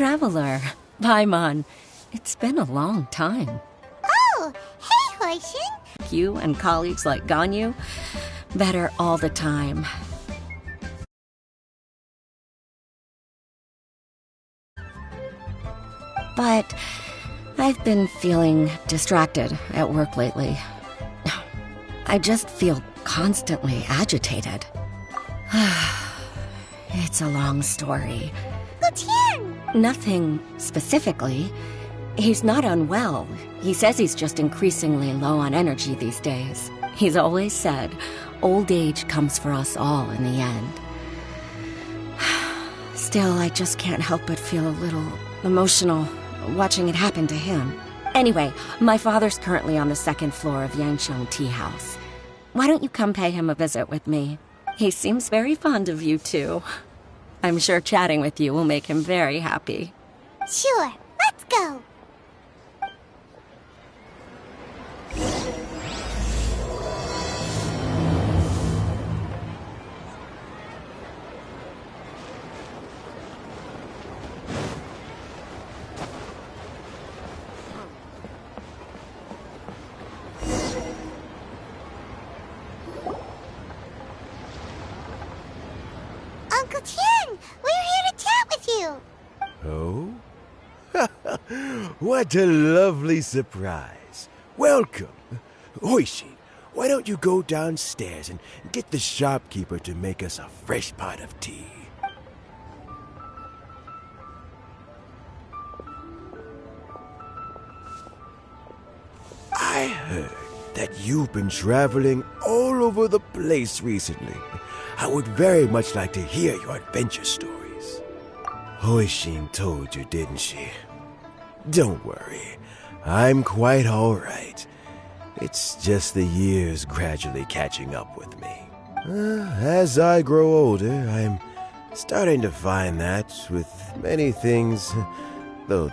traveler. Paimon. It's been a long time. Oh, hey, Hoishin. You and colleagues like Ganyu, better all the time. But I've been feeling distracted at work lately. I just feel constantly agitated. It's a long story. Gutian! Nothing specifically. He's not unwell. He says he's just increasingly low on energy these days. He's always said, old age comes for us all in the end. Still, I just can't help but feel a little emotional watching it happen to him. Anyway, my father's currently on the second floor of Yangsheng Tea House. Why don't you come pay him a visit with me? He seems very fond of you, too. I'm sure chatting with you will make him very happy. Sure, let's go. Uncle Tien, we're here to chat with you. Oh? What a lovely surprise. Welcome. Hoishi, why don't you go downstairs and get the shopkeeper to make us a fresh pot of tea? I heard that you've been traveling all over the place recently. I would very much like to hear your adventure stories. Hoishin told you, didn't she? Don't worry, I'm quite all right. It's just the years gradually catching up with me. As I grow older, I'm starting to find that with many things, though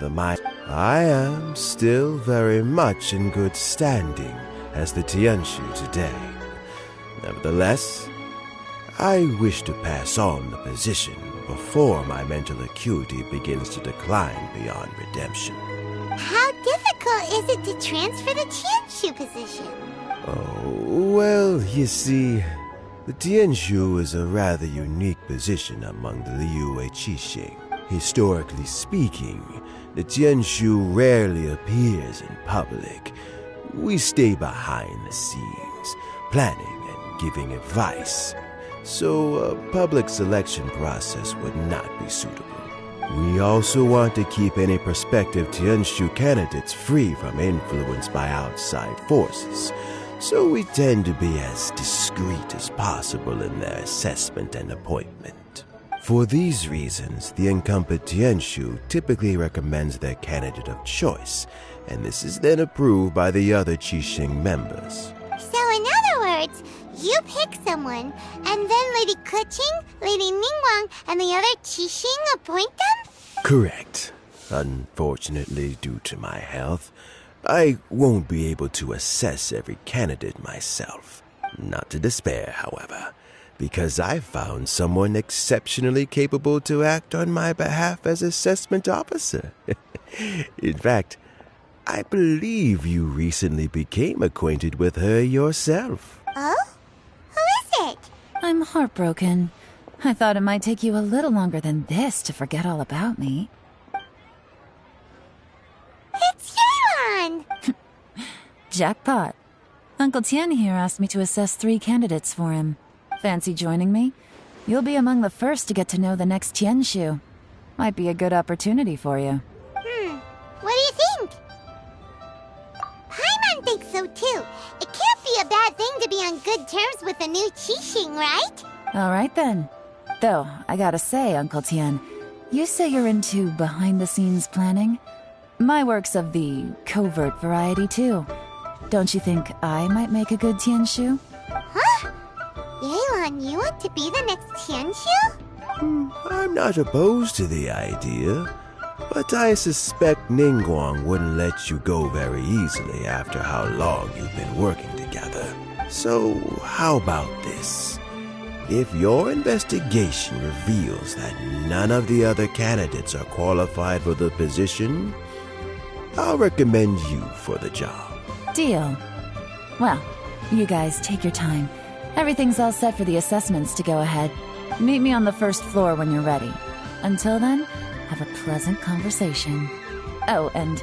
I am still very much in good standing as the Tianshu today. Nevertheless, I wish to pass on the position before my mental acuity begins to decline beyond redemption. How difficult is it to transfer the Tianshu position? Oh, well, you see, the Tianshu is a rather unique position among the Liyue Qixing. Historically speaking, the Tianshu rarely appears in public. We stay behind the scenes, planning and giving advice. So a public selection process would not be suitable. We also want to keep any prospective Tianshu candidates free from influence by outside forces, so we tend to be as discreet as possible in their assessment and appointment. For these reasons, the incumbent Tianshu typically recommends their candidate of choice, and this is then approved by the other Qixing members. So in other words, you pick someone, and then Lady Keqing, Lady Ningguang, and the other Qixing appoint them? Correct. Unfortunately, due to my health, I won't be able to assess every candidate myself. Not to despair, however, because I found someone exceptionally capable to act on my behalf as assessment officer. In fact, I believe you recently became acquainted with her yourself. Oh? Who is it? I'm heartbroken. I thought it might take you a little longer than this to forget all about me. It's Yelan! Jackpot. Uncle Tien here asked me to assess 3 candidates for him. Fancy joining me? You'll be among the first to get to know the next Tianshu. Might be a good opportunity for you. What do you think? Paimon thinks so too. It can't be a bad thing to be on good terms with a new Qixing, right? All right then. Though, I gotta say, Uncle Tien, you say you're into behind-the-scenes planning? My work's of the covert variety too. Don't you think I might make a good Tianshu? Huh? Yelan, you want to be the next Tianshu? I'm not opposed to the idea, but I suspect Ningguang wouldn't let you go very easily after how long you've been working together. So, how about this? If your investigation reveals that none of the other candidates are qualified for the position, I'll recommend you for the job. Deal. Well, you guys take your time. Everything's all set for the assessments to go ahead. Meet me on the first floor when you're ready. Until then, have a pleasant conversation. Oh, and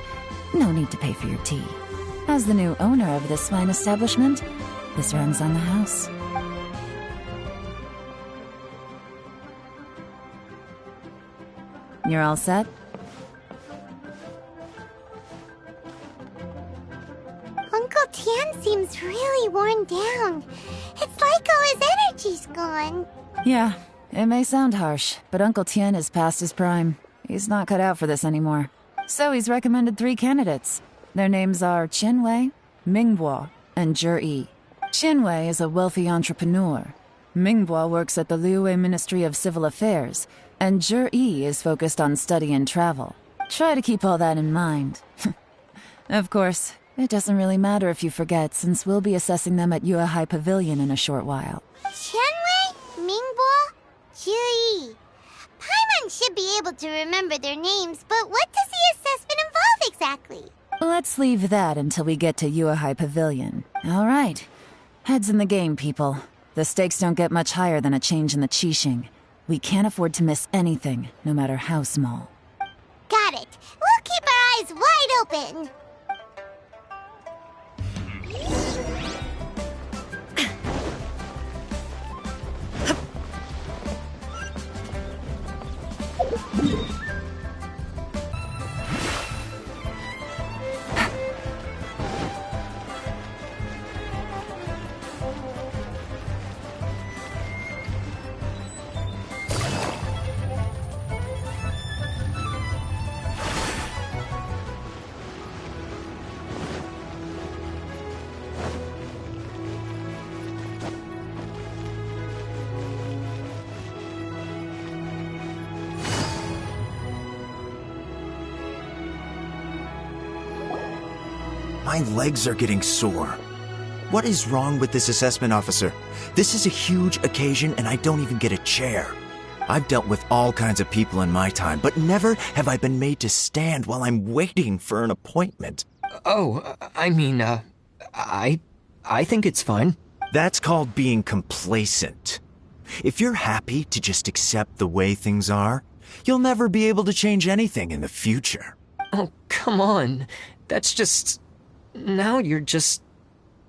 no need to pay for your tea. As the new owner of this fine establishment, this runs on the house. You're all set? Uncle Tian seems really worn down. It's like all his energy's gone. Yeah, it may sound harsh, but Uncle Tian is past his prime. He's not cut out for this anymore. So he's recommended 3 candidates. Their names are Qianwei, Mingbo, and Zhi. Qianwei is a wealthy entrepreneur. Mingbo works at the Liyue Ministry of Civil Affairs, and Zhi is focused on study and travel. Try to keep all that in mind. Of course, it doesn't really matter if you forget, since we'll be assessing them at Yuehai Pavilion in a short while. Qianwei, Mingbo, Zhi. Paimon should be able to remember their names, but what does the assessment involve exactly? Let's leave that until we get to Yuehai Pavilion. All right. Heads in the game, people. The stakes don't get much higher than a change in the Qixing. We can't afford to miss anything, no matter how small. Got it. We'll keep our eyes wide open. My legs are getting sore. What is wrong with this assessment officer? This is a huge occasion and I don't even get a chair. I've dealt with all kinds of people in my time, but never have I been made to stand while I'm waiting for an appointment. I think it's fine. That's called being complacent. If you're happy to just accept the way things are, you'll never be able to change anything in the future. Oh, come on. That's just... Now you're just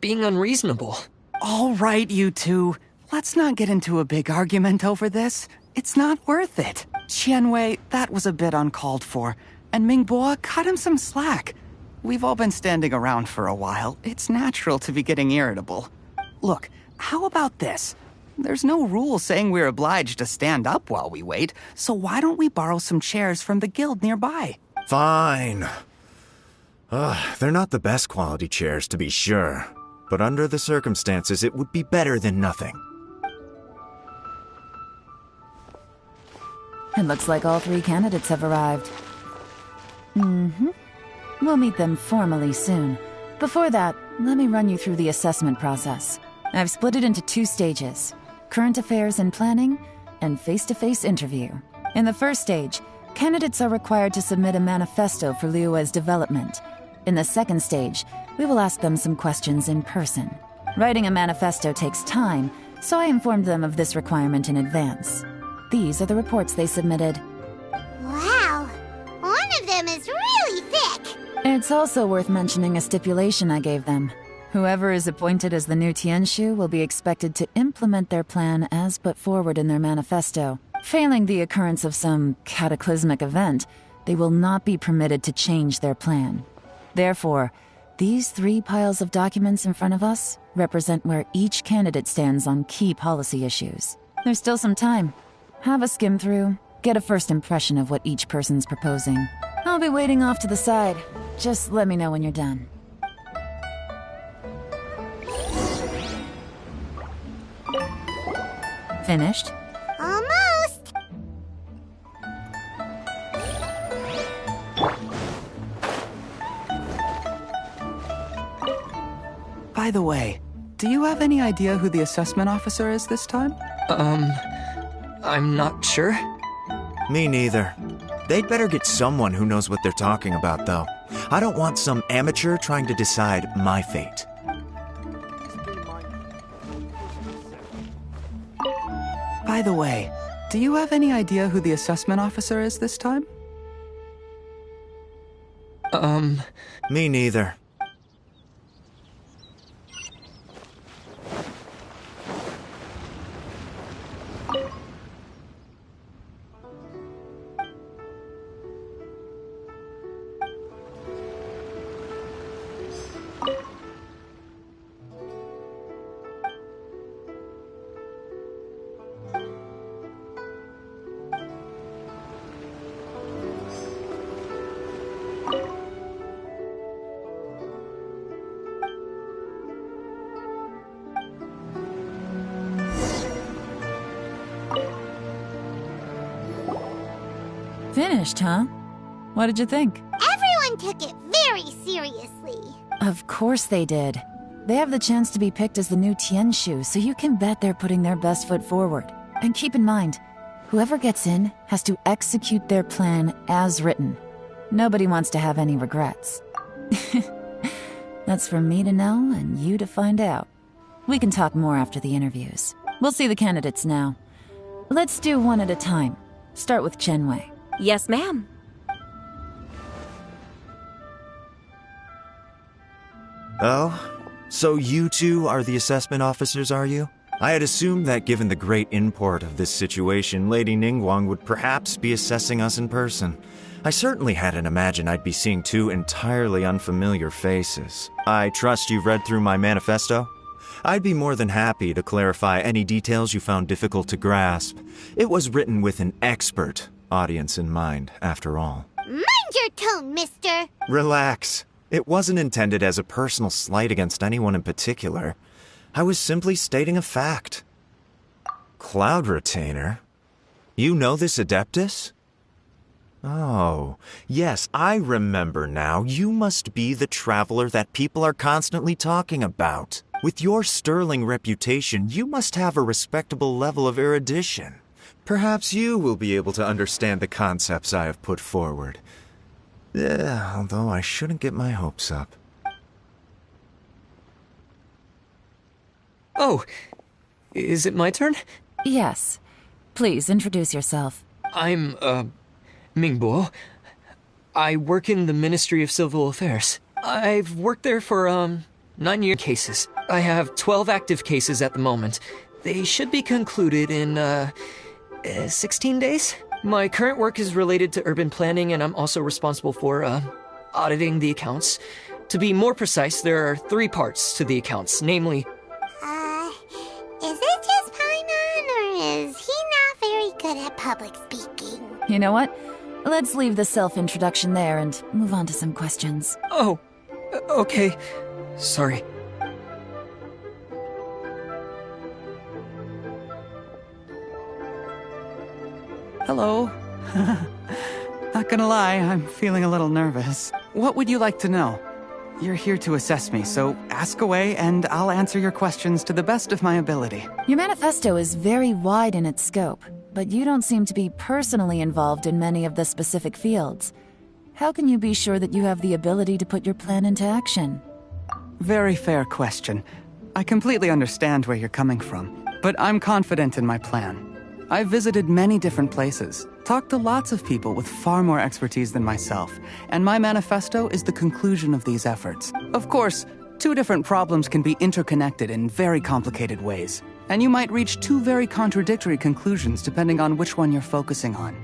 being unreasonable. All right, you two. Let's not get into a big argument over this. It's not worth it. Qianwei, that was a bit uncalled for. And Mingbo, cut him some slack. We've all been standing around for a while. It's natural to be getting irritable. Look, how about this? There's no rule saying we're obliged to stand up while we wait, so why don't we borrow some chairs from the guild nearby? Fine. They're not the best quality chairs, to be sure. But under the circumstances, it would be better than nothing. It looks like all 3 candidates have arrived. We'll meet them formally soon. Before that, let me run you through the assessment process. I've split it into 2 stages: current affairs and planning, and face-to-face interview. In the first stage, candidates are required to submit a manifesto for Liyue's development. In the second stage, we will ask them some questions in person. Writing a manifesto takes time, so I informed them of this requirement in advance. These are the reports they submitted. Wow, one of them is really thick. It's also worth mentioning a stipulation I gave them. Whoever is appointed as the new Tianshu will be expected to implement their plan as put forward in their manifesto. Failing the occurrence of some cataclysmic event, they will not be permitted to change their plan. Therefore, these 3 piles of documents in front of us represent where each candidate stands on key policy issues. There's still some time. Have a skim through, get a first impression of what each person's proposing. I'll be waiting off to the side. Just let me know when you're done. Finished? Almost. By the way, do you have any idea who the assessment officer is this time? I'm not sure. Me neither. They'd better get someone who knows what they're talking about, though. I don't want some amateur trying to decide my fate. By the way, do you have any idea who the assessment officer is this time? Me neither. Finished, huh? What did you think? Everyone took it very seriously. Of course they did. They have the chance to be picked as the new Tianshu, so you can bet they're putting their best foot forward. And keep in mind, whoever gets in has to execute their plan as written. Nobody wants to have any regrets. That's for me to know and you to find out. We can talk more after the interviews. We'll see the candidates now. Let's do one at a time. Start with Chenwei. Yes, ma'am. Oh? So you two are the assessment officers, are you? I had assumed that given the great import of this situation, Lady Ningguang would perhaps be assessing us in person. I certainly hadn't imagined I'd be seeing two entirely unfamiliar faces. I trust you've read through my manifesto? I'd be more than happy to clarify any details you found difficult to grasp. It was written with an expert audience in mind, after all. Mind your tone, mister. Relax. It wasn't intended as a personal slight against anyone in particular. I was simply stating a fact. Cloud Retainer? You know this Adeptus? Oh, yes, I remember now. You must be the traveler that people are constantly talking about. With your sterling reputation, you must have a respectable level of erudition. Perhaps you will be able to understand the concepts I have put forward. Yeah, although I shouldn't get my hopes up. Oh, is it my turn? Yes. Please, introduce yourself. I'm, Mingbo. I work in the Ministry of Civil Affairs. I've worked there for, 9-year cases. I have 12 active cases at the moment. They should be concluded in, 16 days? My current work is related to urban planning, and I'm also responsible for, auditing the accounts. To be more precise, there are 3 parts to the accounts, namely... Is it just Paimon, or is he not very good at public speaking? You know what? Let's leave the self-introduction there and move on to some questions. Oh, okay. Sorry. Hello. Not gonna lie, I'm feeling a little nervous. What would you like to know? You're here to assess me, so ask away and I'll answer your questions to the best of my ability. Your manifesto is very wide in its scope, but you don't seem to be personally involved in many of the specific fields. How can you be sure that you have the ability to put your plan into action? Very fair question. I completely understand where you're coming from, but I'm confident in my plan. I've visited many different places, talked to lots of people with far more expertise than myself, and my manifesto is the conclusion of these efforts. Of course, 2 different problems can be interconnected in very complicated ways, and you might reach 2 very contradictory conclusions depending on which one you're focusing on.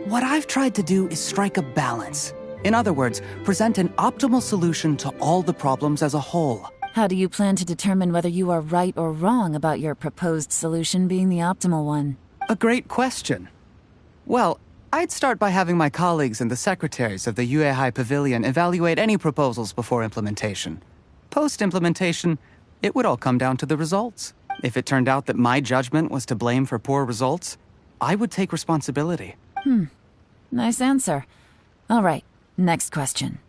What I've tried to do is strike a balance. In other words, present an optimal solution to all the problems as a whole. How do you plan to determine whether you are right or wrong about your proposed solution being the optimal one? A great question. Well, I'd start by having my colleagues and the secretaries of the Yuehai Pavilion evaluate any proposals before implementation. Post-implementation, it would all come down to the results. If it turned out that my judgment was to blame for poor results, I would take responsibility. Nice answer. All right, next question.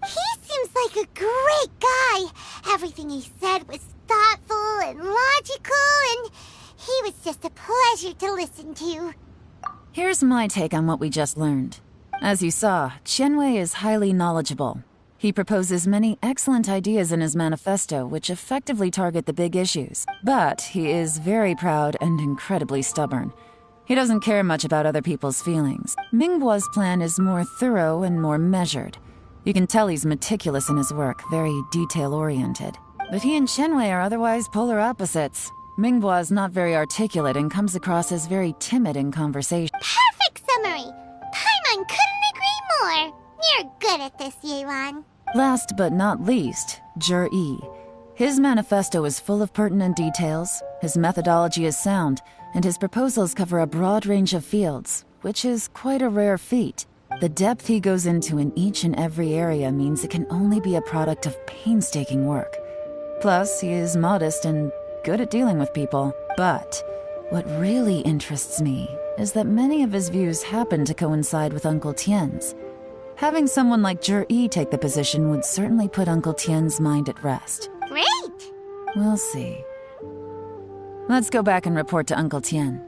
He seems like a great guy. Everything he said was thoughtful and logical, and he was just a pleasure to listen to. Here's my take on what we just learned. As you saw, Qianwei is highly knowledgeable. He proposes many excellent ideas in his manifesto which effectively target the big issues. But he is very proud and incredibly stubborn. He doesn't care much about other people's feelings. Mingbo's plan is more thorough and more measured. You can tell he's meticulous in his work, very detail-oriented. But he and Qianwei are otherwise polar opposites. Mingbo is not very articulate and comes across as very timid in conversation. Perfect summary! Paimon couldn't agree more! You're good at this, Yelan. Last but not least, Zhi. His manifesto is full of pertinent details, his methodology is sound, and his proposals cover a broad range of fields, which is quite a rare feat. The depth he goes into in each and every area means it can only be a product of painstaking work. Plus, he is modest and good at dealing with people. But what really interests me is that many of his views happen to coincide with Uncle Tien's. Having someone like Zhi take the position would certainly put Uncle Tien's mind at rest. Great! We'll see. Let's go back and report to Uncle Tien.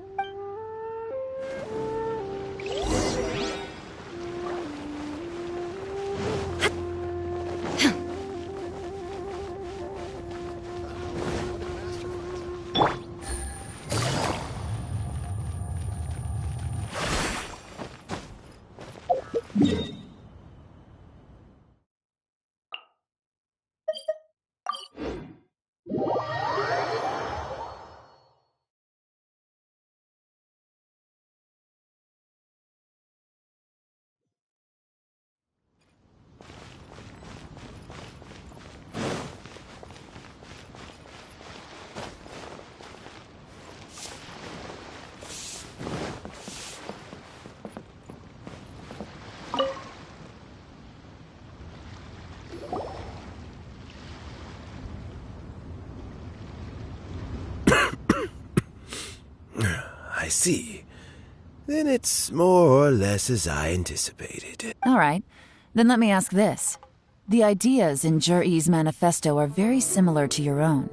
I see. Then it's more or less as I anticipated. All right. Then let me ask this. The ideas in Zhi's manifesto are very similar to your own.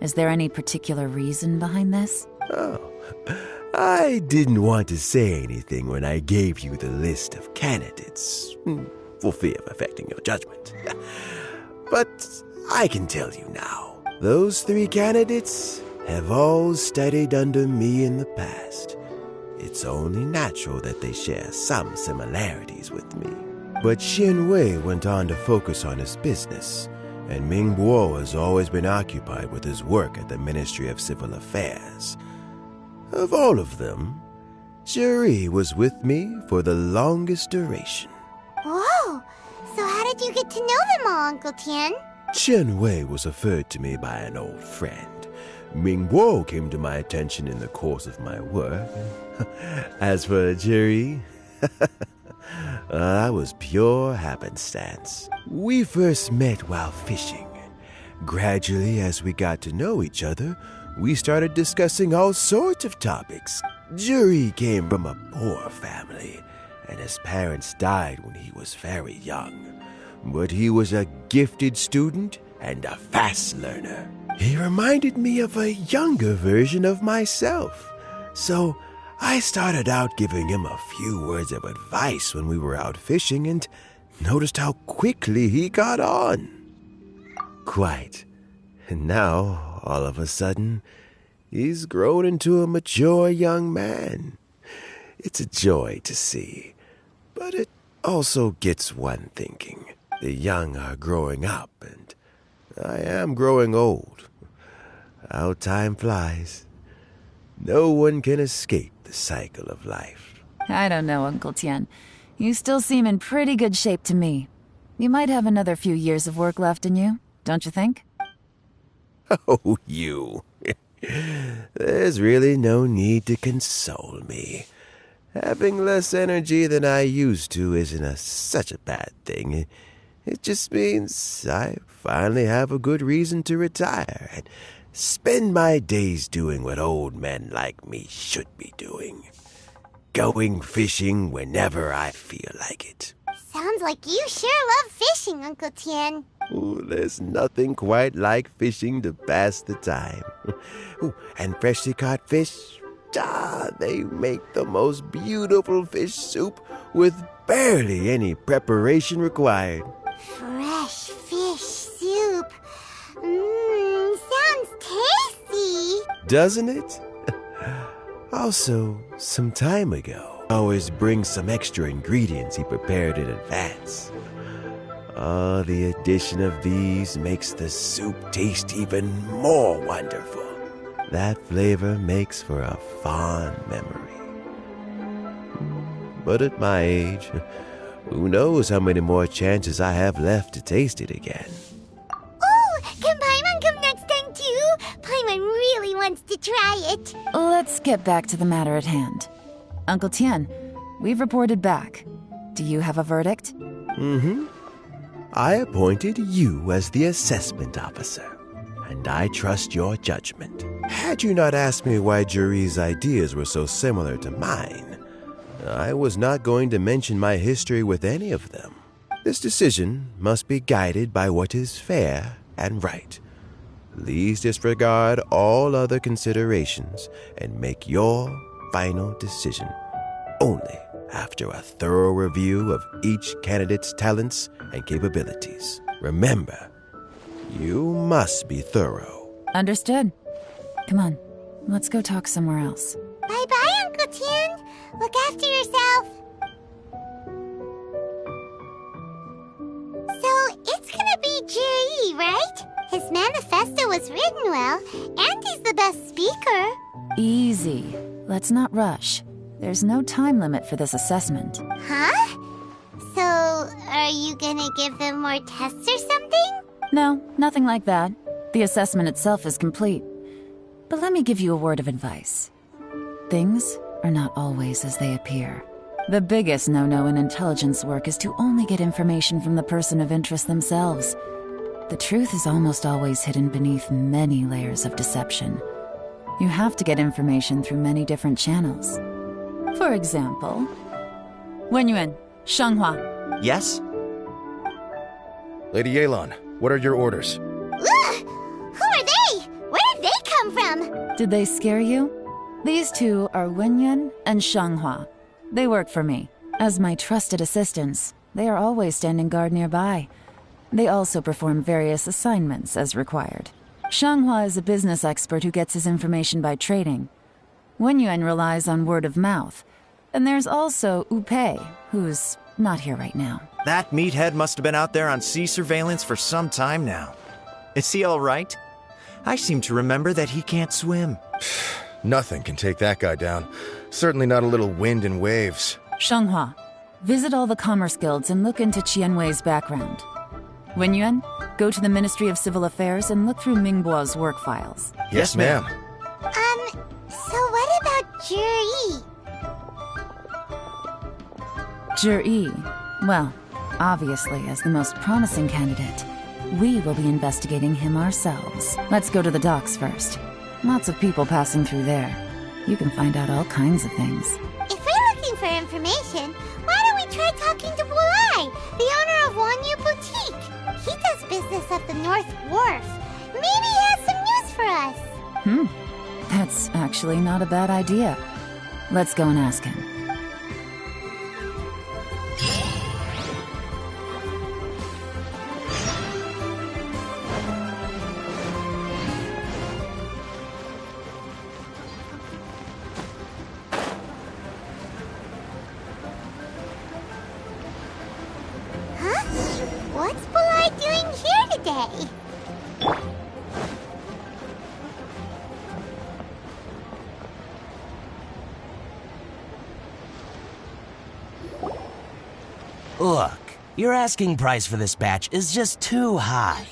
Is there any particular reason behind this? Oh, I didn't want to say anything when I gave you the list of candidates, for fear of affecting your judgment. But I can tell you now, those 3 candidates have all studied under me in the past. It's only natural that they share some similarities with me. But Qianwei went on to focus on his business, and Mingbo has always been occupied with his work at the Ministry of Civil Affairs. Of all of them, Zhi was with me for the longest duration. Whoa! So how did you get to know them all, Uncle Tien? Qianwei was referred to me by an old friend. Mingbo came to my attention in the course of my work. As for Zhi, that was pure happenstance. We first met while fishing. Gradually, as we got to know each other, we started discussing all sorts of topics. Zhi came from a poor family, and his parents died when he was very young. But he was a gifted student and a fast learner. He reminded me of a younger version of myself. So I started out giving him a few words of advice when we were out fishing and noticed how quickly he got on. Quite. And now, all of a sudden, he's grown into a mature young man. It's a joy to see. But it also gets one thinking. The young are growing up, and I am growing old. How time flies. No one can escape the cycle of life. I don't know, Uncle Tien. You still seem in pretty good shape to me. You might have another few years of work left in you, don't you think? Oh, you. There's really no need to console me. Having less energy than I used to isn't such a bad thing. It just means I finally have a good reason to retire and spend my days doing what old men like me should be doing. Going fishing whenever I feel like it. Sounds like you sure love fishing, Uncle Tien. Ooh, there's nothing quite like fishing to pass the time. Ooh, and freshly caught fish, they make the most beautiful fish soup with barely any preparation required. Fresh fish soup. Sounds tasty. Doesn't it? Also, some time ago, I always bring some extra ingredients he prepared in advance. The addition of these makes the soup taste even more wonderful. That flavor makes for a fond memory. But at my age, who knows how many more chances I have left to taste it again. Oh, can Paimon come next time too? Paimon really wants to try it. Let's get back to the matter at hand. Uncle Tian, we've reported back. Do you have a verdict? Mm-hmm. I appointed you as the assessment officer, and I trust your judgment. Had you not asked me why Juri's ideas were so similar to mine, I was not going to mention my history with any of them. This decision must be guided by what is fair and right. Please disregard all other considerations and make your final decision only after a thorough review of each candidate's talents and capabilities. Remember, you must be thorough. Understood. Come on, let's go talk somewhere else. Bye-bye, Uncle Tian. Look after yourself. So, it's gonna be Juri, right? His manifesto was written well, and he's the best speaker. Easy. Let's not rush. There's no time limit for this assessment. Huh? So, are you gonna give them more tests or something? No, nothing like that. The assessment itself is complete. But let me give you a word of advice. Things are not always as they appear. The biggest no-no in intelligence work is to only get information from the person of interest themselves. The truth is almost always hidden beneath many layers of deception. You have to get information through many different channels. For example, Wenyuan, Shanghua. Yes? Lady Yelan, what are your orders? Ugh! Who are they? Where did they come from? Did they scare you? These two are Wenyuan and Shanghua. They work for me. As my trusted assistants, they are always standing guard nearby. They also perform various assignments as required. Shanghua is a business expert who gets his information by trading. Wenyuan relies on word of mouth. And there's also Upei, who's not here right now. That meathead must have been out there on sea surveillance for some time now. Is he all right? I seem to remember that he can't swim. Nothing can take that guy down. Certainly not a little wind and waves. Shanghua, visit all the commerce guilds and look into Qianwei's background. Wenyuan, go to the Ministry of Civil Affairs and look through Mingbo's work files. Yes, ma'am. So what about Juri? Juri, well, obviously as the most promising candidate, we will be investigating him ourselves. Let's go to the docks first. Lots of people passing through there. You can find out all kinds of things. If we're looking for information, why don't we try talking to Bulai, the owner of Wanyu Boutique? He does business at the North Wharf. Maybe he has some news for us. That's actually not a bad idea. Let's go and ask him. Huh? What's Bulai doing here today? Look, your asking price for this batch is just too high.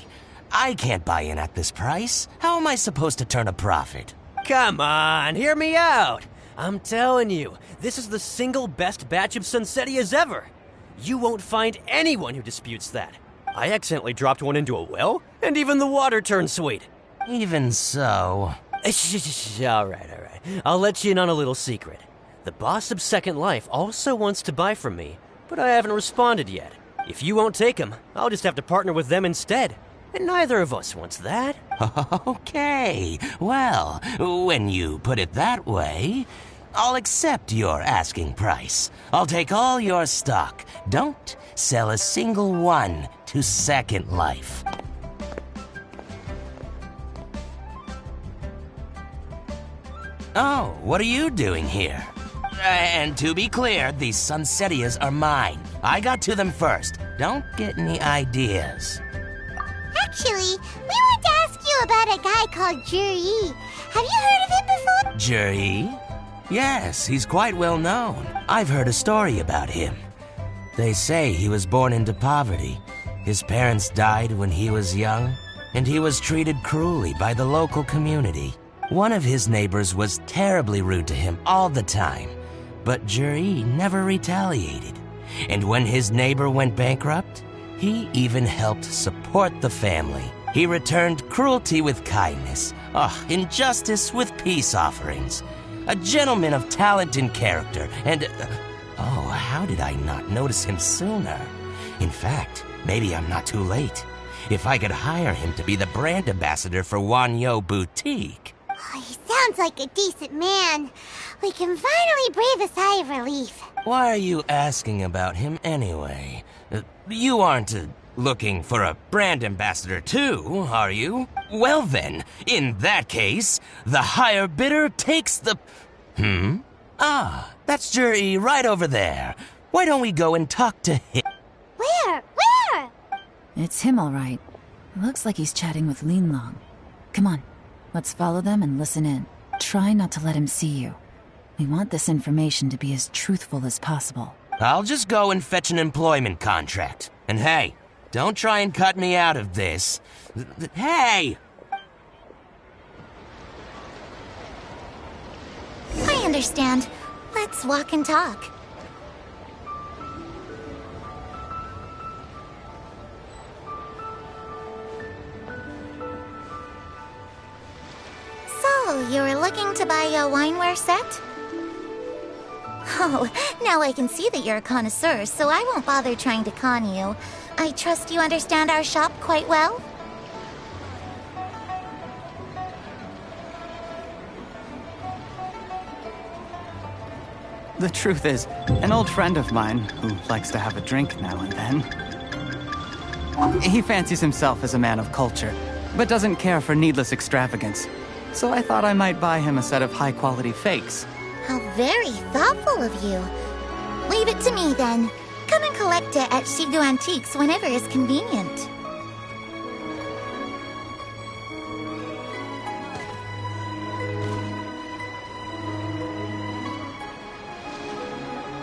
I can't buy in at this price. How am I supposed to turn a profit? Come on, hear me out. I'm telling you, this is the single best batch of Sunsetias ever. You won't find anyone who disputes that. I accidentally dropped one into a well, and even the water turned sweet. Even so... All right. I'll let you in on a little secret. The boss of Second Life also wants to buy from me, but I haven't responded yet. If you won't take him, I'll just have to partner with them instead. And neither of us wants that. Okay, well, when you put it that way, I'll accept your asking price. I'll take all your stock. Don't sell a single one to Second Life. Oh, what are you doing here? And to be clear, these Sunsetias are mine. I got to them first. Don't get any ideas. Actually, we want to ask you about a guy called Juri. Have you heard of him before? Juri? Yes, he's quite well known. I've heard a story about him. They say he was born into poverty. His parents died when he was young, and he was treated cruelly by the local community. One of his neighbors was terribly rude to him all the time, but Juri never retaliated. And when his neighbor went bankrupt, he even helped support the family. He returned cruelty with kindness, injustice with peace offerings. A gentleman of talent and character, and... how did I not notice him sooner? In fact, maybe I'm not too late. If I could hire him to be the brand ambassador for Wanyo Boutique... Oh, he sounds like a decent man. We can finally breathe a sigh of relief. Why are you asking about him anyway? You aren't looking for a brand ambassador too, are you? Well then, in that case, the higher bidder takes the... that's Juri right over there. Why don't we go and talk to him? Where? It's him, all right. Looks like he's chatting with Yelan. Come on, let's follow them and listen in. Try not to let him see you. We want this information to be as truthful as possible. I'll just go and fetch an employment contract. And hey, don't try and cut me out of this. Hey! I understand. Let's walk and talk. So, you were looking to buy a wineware set? Oh, now I can see that you're a connoisseur, so I won't bother trying to con you. I trust you understand our shop quite well? The truth is, an old friend of mine, who likes to have a drink now and then, he fancies himself as a man of culture, but doesn't care for needless extravagance. So I thought I might buy him a set of high-quality fakes. How very thoughtful of you. Leave it to me, then. Come and collect it at Shigu Antiques whenever is convenient.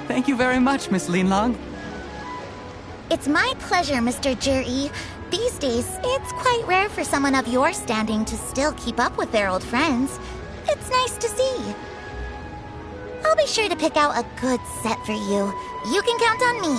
Thank you very much, Miss Yelan. It's my pleasure, Mr. Juri. These days, it's quite rare for someone of your standing to still keep up with their old friends. It's nice to see. I'll be sure to pick out a good set for you. You can count on me.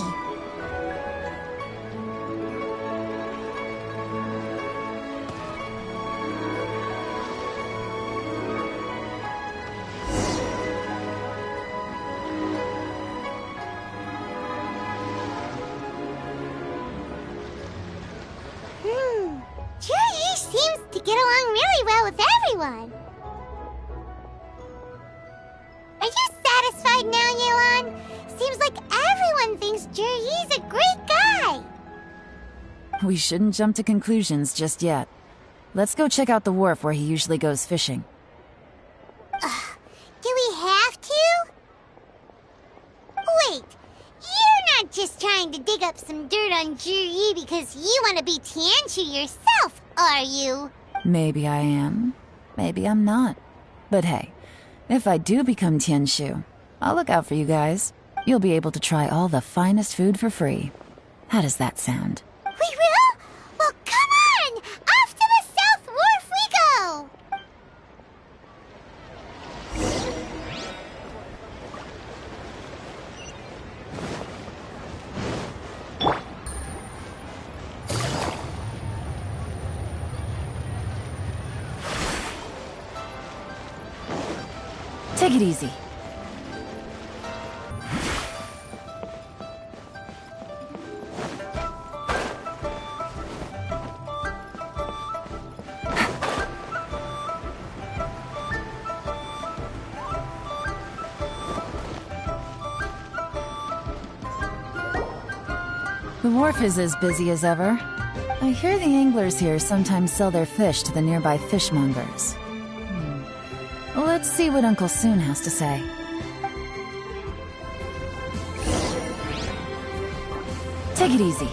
Juri seems to get along really well with everyone. Are you satisfied now, Yelan? Seems like everyone thinks Juri's a great guy. We shouldn't jump to conclusions just yet. Let's go check out the wharf where he usually goes fishing. Do we have to? Wait, you're not just trying to dig up some dirt on Juri because you want to be Tianshu yourself, are you? Maybe I am. Maybe I'm not. But hey, if I do become Tianshu, I'll look out for you guys. You'll be able to try all the finest food for free. How does that sound? We will? Well, come on! Off to the South Wharf we go! Take it easy. The wharf is as busy as ever. I hear the anglers here sometimes sell their fish to the nearby fishmongers. Let's see what Uncle Soon has to say. Take it easy.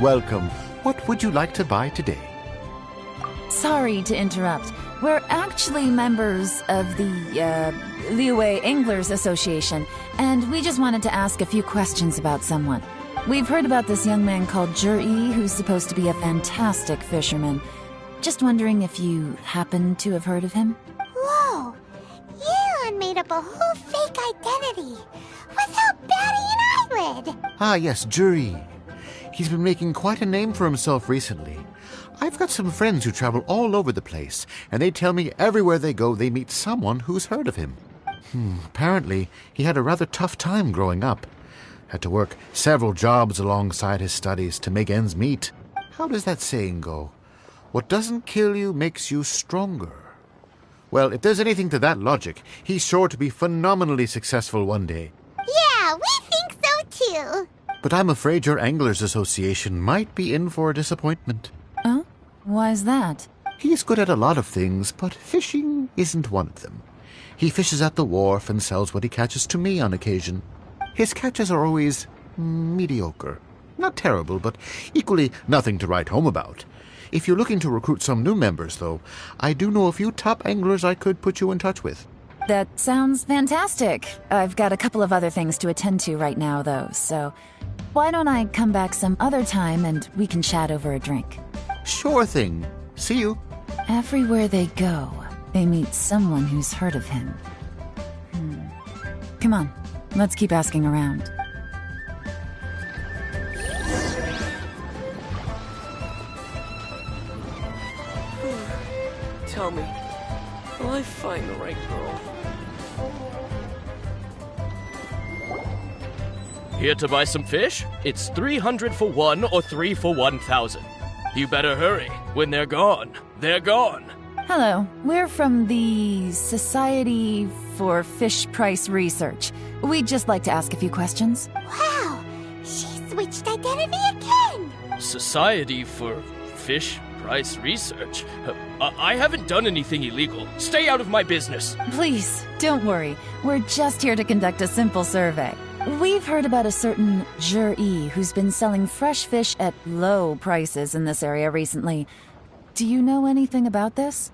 Welcome. What would you like to buy today? Sorry to interrupt. We're actually members of the, Liyue Anglers Association, and we just wanted to ask a few questions about someone. We've heard about this young man called Zhi, who's supposed to be a fantastic fisherman. Just wondering if you happen to have heard of him? Whoa! Yelan made up a whole fake identity without batting an eyelid! Ah, yes, Zhi. He's been making quite a name for himself recently. I've got some friends who travel all over the place, and they tell me everywhere they go they meet someone who's heard of him. Apparently, he had a rather tough time growing up. Had to work several jobs alongside his studies to make ends meet. How does that saying go? What doesn't kill you makes you stronger. Well, if there's anything to that logic, he's sure to be phenomenally successful one day. Yeah, we think so too! But I'm afraid your Anglers Association might be in for a disappointment. Oh? Why's that? He's good at a lot of things, but fishing isn't one of them. He fishes at the wharf and sells what he catches to me on occasion. His catches are always mediocre. Not terrible, but equally nothing to write home about. If you're looking to recruit some new members, though, I do know a few top anglers I could put you in touch with. That sounds fantastic. I've got a couple of other things to attend to right now, though, so why don't I come back some other time and we can chat over a drink? Sure thing. See you. Everywhere they go, they meet someone who's heard of him. Come on, let's keep asking around. Tell me, will I find the right girl? Here to buy some fish? It's 300 for one or 3 for 1,000. You better hurry. When they're gone, they're gone. Hello, we're from the Society for Fish Price Research. We'd just like to ask a few questions. Wow! She switched identity again! Society for Fish Price Research? I haven't done anything illegal. Stay out of my business. Please, don't worry. We're just here to conduct a simple survey. We've heard about a certain Zhi who's been selling fresh fish at low prices in this area recently. Do you know anything about this?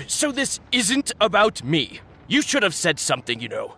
So this isn't about me. You should have said something, you know.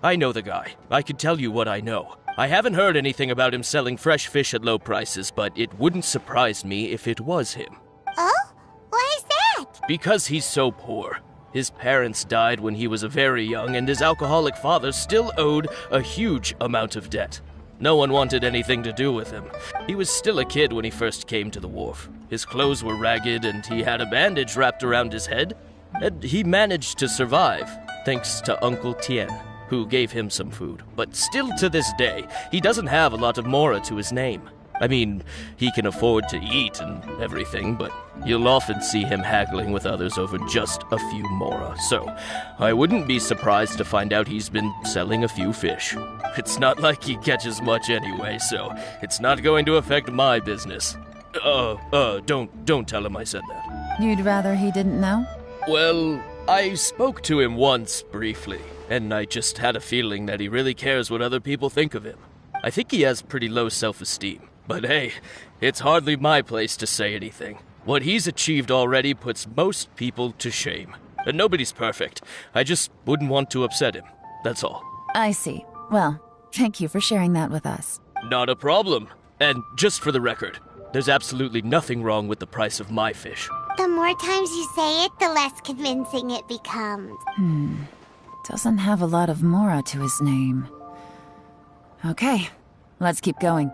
I know the guy. I can tell you what I know. I haven't heard anything about him selling fresh fish at low prices, but it wouldn't surprise me if it was him. Oh? Why is that? Because he's so poor. His parents died when he was very young, and his alcoholic father still owed a huge amount of debt. No one wanted anything to do with him. He was still a kid when he first came to the wharf. His clothes were ragged, and he had a bandage wrapped around his head. And he managed to survive, thanks to Uncle Tien, who gave him some food. But still to this day, he doesn't have a lot of mora to his name. I mean, he can afford to eat and everything, but you'll often see him haggling with others over just a few mora. So, I wouldn't be surprised to find out he's been selling a few fish. It's not like he catches much anyway, so it's not going to affect my business. Don't tell him I said that. You'd rather he didn't know? Well, I spoke to him once, briefly, and I just had a feeling that he really cares what other people think of him. I think he has pretty low self-esteem. But hey, it's hardly my place to say anything. What he's achieved already puts most people to shame. And nobody's perfect. I just wouldn't want to upset him. That's all. I see. Well, thank you for sharing that with us. Not a problem. And just for the record, there's absolutely nothing wrong with the price of my fish. The more times you say it, the less convincing it becomes. Doesn't have a lot of mora to his name. Okay, let's keep going.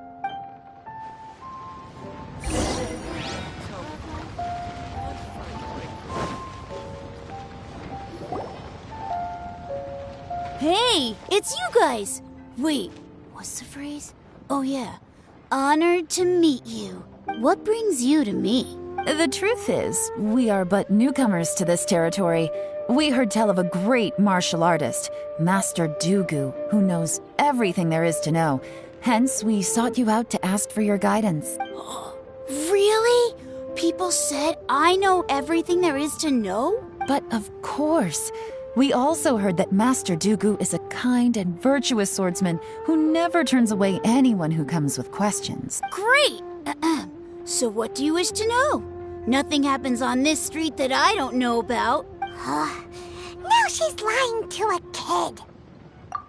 Hey, it's you guys! Wait, what's the phrase? Oh yeah, honored to meet you. What brings you to me? The truth is, we are but newcomers to this territory. We heard tell of a great martial artist, Master Dugu, who knows everything there is to know. Hence, we sought you out to ask for your guidance. Really? People said I know everything there is to know? But of course. We also heard that Master Dugu is a kind and virtuous swordsman who never turns away anyone who comes with questions. Great! So what do you wish to know? Nothing happens on this street that I don't know about. Now she's lying to a kid.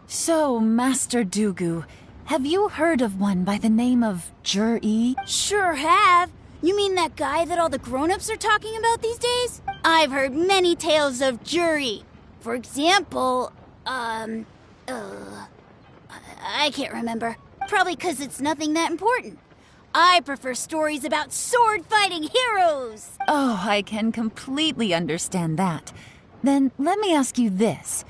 So, Master Dugu, have you heard of one by the name of Jur-E? Sure have. You mean that guy that all the grown-ups are talking about these days? I've heard many tales of Jur-E. For example, I can't remember. Probably because it's nothing that important. I prefer stories about sword-fighting heroes. Oh, I can completely understand that. Then let me ask you this.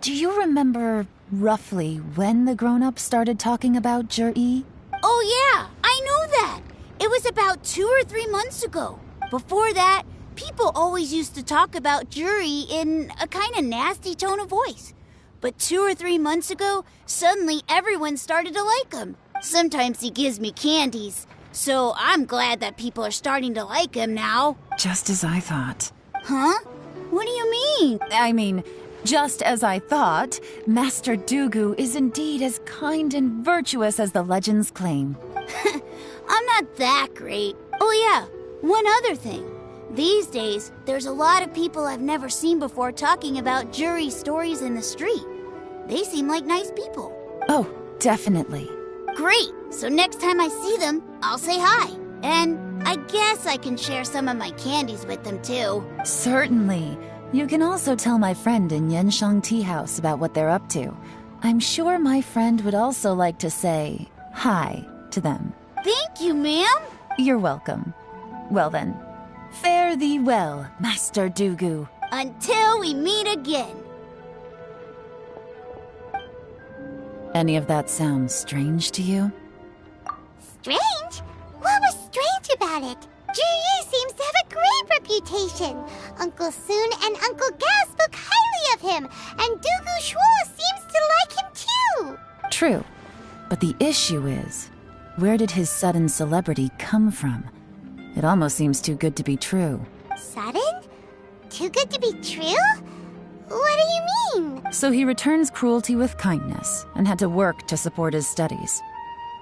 Do you remember roughly when the grown-ups started talking about Jur-E? Oh yeah, I know that. It was about 2 or 3 months ago. Before that, people always used to talk about Jur-E in a kind of nasty tone of voice. But 2 or 3 months ago, suddenly everyone started to like him. Sometimes he gives me candies, so I'm glad that people are starting to like him now. Just as I thought. Huh? What do you mean? I mean, just as I thought, Master Dugu is indeed as kind and virtuous as the legends claim. I'm not that great. Oh yeah, one other thing. These days, there's a lot of people I've never seen before talking about Jur-E stories in the street. They seem like nice people. Oh, definitely. Great! So next time I see them, I'll say hi. And I guess I can share some of my candies with them too. Certainly. You can also tell my friend in Yenshang Tea House about what they're up to. I'm sure my friend would also like to say hi to them. Thank you, ma'am. You're welcome. Well then, fare thee well, Master Dugu. Until we meet again. Any of that sound strange to you? Strange? What was strange about it? Jur-E seems to have a great reputation. Uncle Soon and Uncle Gao spoke highly of him, and Dugu Shuo seems to like him too. True. But the issue is, where did his sudden celebrity come from? It almost seems too good to be true. Sudden? Too good to be true? What do you mean? So he returns cruelty with kindness and had to work to support his studies.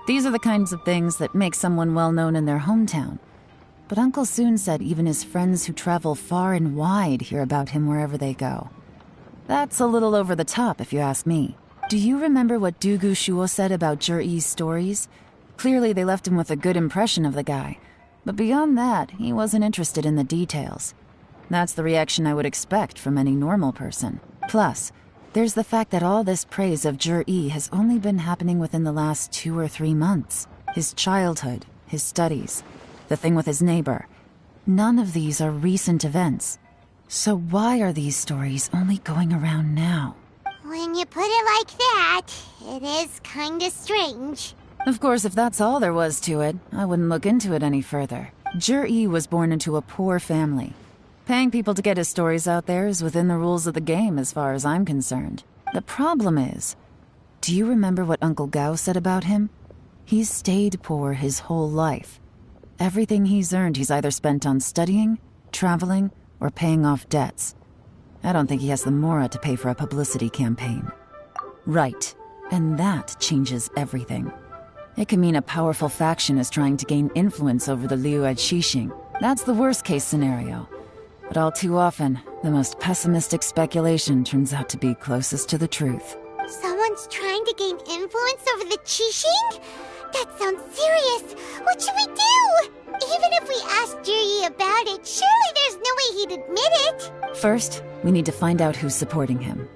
These are the kinds of things that make someone well known in their hometown. But Uncle Soon said even his friends who travel far and wide hear about him wherever they go. That's a little over the top, if you ask me. Do you remember what Dugu Shuo said about Jur-E's stories? Clearly they left him with a good impression of the guy. But beyond that, he wasn't interested in the details. That's the reaction I would expect from any normal person. Plus, there's the fact that all this praise of Jur-E has only been happening within the last 2 or 3 months. His childhood, his studies, the thing with his neighbor. None of these are recent events. So why are these stories only going around now? When you put it like that, it is kinda strange. Of course, if that's all there was to it, I wouldn't look into it any further. Jur-E was born into a poor family. Paying people to get his stories out there is within the rules of the game as far as I'm concerned. The problem is, do you remember what Uncle Gao said about him? He's stayed poor his whole life. Everything he's earned he's either spent on studying, traveling, or paying off debts. I don't think he has the mora to pay for a publicity campaign. Right, and that changes everything. It can mean a powerful faction is trying to gain influence over the Liu Xixing. That's the worst-case scenario. But all too often, the most pessimistic speculation turns out to be closest to the truth. Someone's trying to gain influence over the Qixing? That sounds serious. What should we do? Even if we asked Jur-E about it, surely there's no way he'd admit it. First, we need to find out who's supporting him.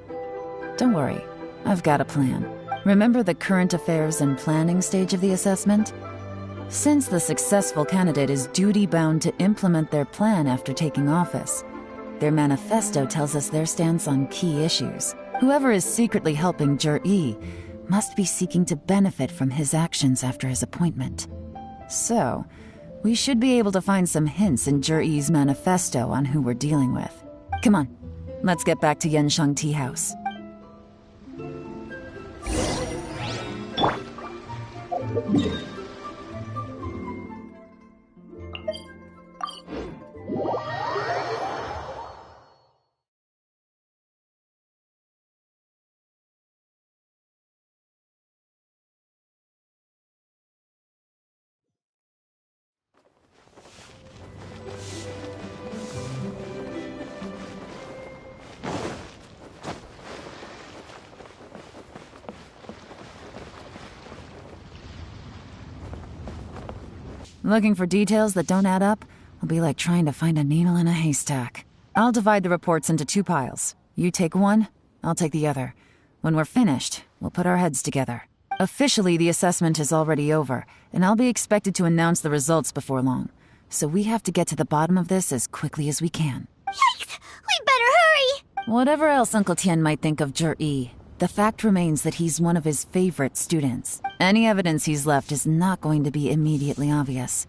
Don't worry, I've got a plan. Remember the current affairs and planning stage of the assessment? Since the successful candidate is duty-bound to implement their plan after taking office, their manifesto tells us their stance on key issues. Whoever is secretly helping Jur-E must be seeking to benefit from his actions after his appointment. So, we should be able to find some hints in Jur-E's manifesto on who we're dealing with. Come on, Let's get back to Yenshang Tea House. Looking for details that don't add up will be like trying to find a needle in a haystack. I'll divide the reports into 2 piles. You take one, I'll take the other. When we're finished, we'll put our heads together. Officially, the assessment is already over, and I'll be expected to announce the results before long. So we have to get to the bottom of this as quickly as we can. Yikes! We better hurry! Whatever else Uncle Tian might think of Zhi, the fact remains that he's one of his favorite students. Any evidence he's left is not going to be immediately obvious.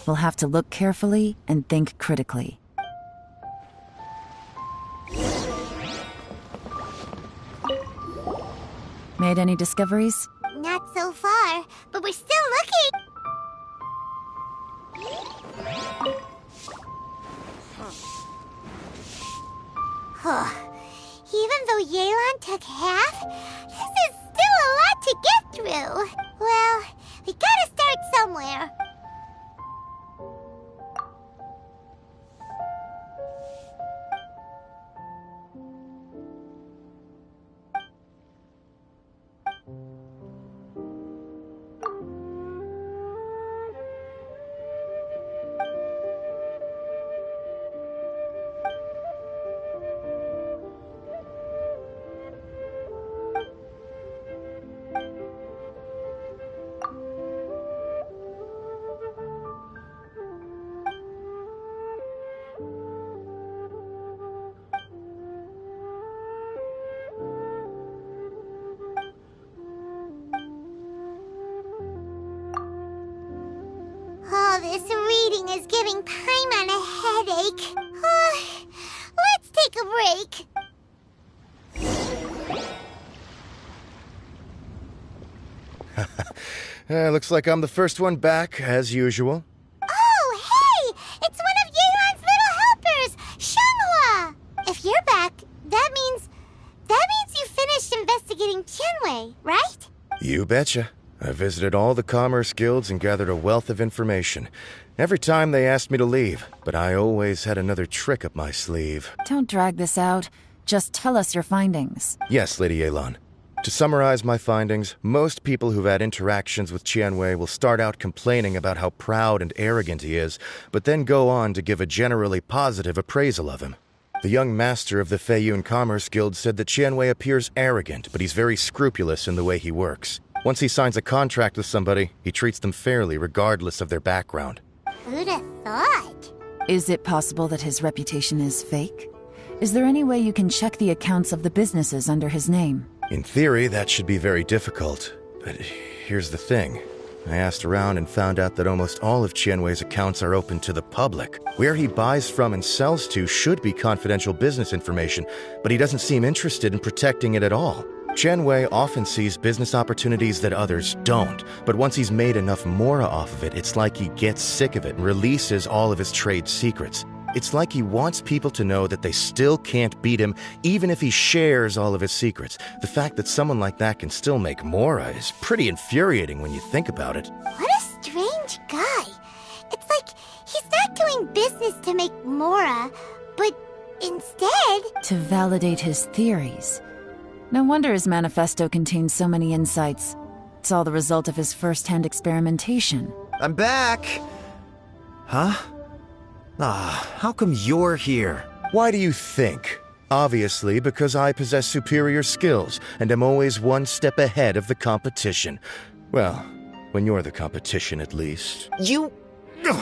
We'll have to look carefully and think critically. Made any discoveries? Not so far, but we're still looking. Even though Yelan took half, this is still a lot to get through. Well, we gotta start somewhere. Oh, this reading is giving Paimon a headache. Let's take a break. Looks like I'm the first one back, as usual. Oh, hey! It's one of Yelan's little helpers, Shanghua! If you're back, that means you finished investigating Tianwei, right? You betcha. I visited all the commerce guilds and gathered a wealth of information. Every time they asked me to leave, but I always had another trick up my sleeve. Don't drag this out. Just tell us your findings. Yes, Lady Yelan. To summarize my findings, most people who've had interactions with Tianwei will start out complaining about how proud and arrogant he is, but then go on to give a generally positive appraisal of him. The young master of the Feiyun Commerce Guild said that Tianwei appears arrogant, but he's very scrupulous in the way he works. Once he signs a contract with somebody, he treats them fairly regardless of their background. Who'd have thought? Is it possible that his reputation is fake? Is there any way you can check the accounts of the businesses under his name? In theory, that should be very difficult. But here's the thing. I asked around and found out that almost all of Tianwei's accounts are open to the public. Where he buys from and sells to should be confidential business information, but he doesn't seem interested in protecting it at all. Tianwei often sees business opportunities that others don't, but once he's made enough mora off of it, it's like he gets sick of it and releases all of his trade secrets. It's like he wants people to know that they still can't beat him, even if he shares all of his secrets. The fact that someone like that can still make mora is pretty infuriating when you think about it. What a strange guy. It's like he's not doing business to make mora, but instead... to validate his theories. No wonder his manifesto contains so many insights. It's all the result of his first-hand experimentation. I'm back! Huh? How come you're here? Why do you think? Obviously, because I possess superior skills and am always one step ahead of the competition. Well, when you're the competition, at least. You...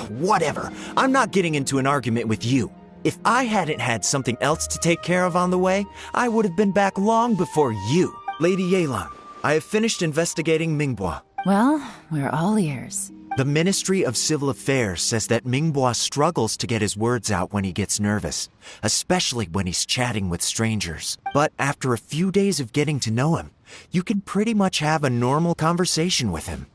whatever. I'm not getting into an argument with you. If I hadn't had something else to take care of on the way, I would have been back long before you. Lady Yelan, I have finished investigating Mingbo. Well, we're all ears. The Ministry of Civil Affairs says that Mingbo struggles to get his words out when he gets nervous, especially when he's chatting with strangers. But after a few days of getting to know him, you can pretty much have a normal conversation with him.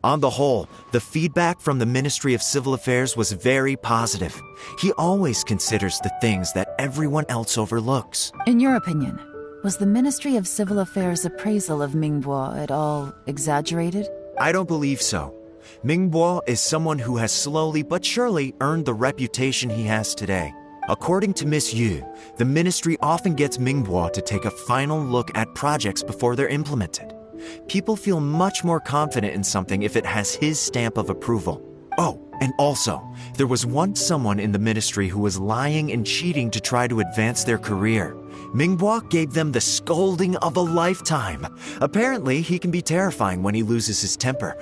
On the whole, the feedback from the Ministry of Civil Affairs was very positive. He always considers the things that everyone else overlooks. In your opinion, was the Ministry of Civil Affairs' appraisal of Mingbo at all exaggerated? I don't believe so. Mingbo is someone who has slowly but surely earned the reputation he has today. According to Miss Yu, the ministry often gets Mingbo to take a final look at projects before they're implemented. People feel much more confident in something if it has his stamp of approval. Oh, and also, there was once someone in the ministry who was lying and cheating to try to advance their career. Mingbo gave them the scolding of a lifetime. Apparently, he can be terrifying when he loses his temper.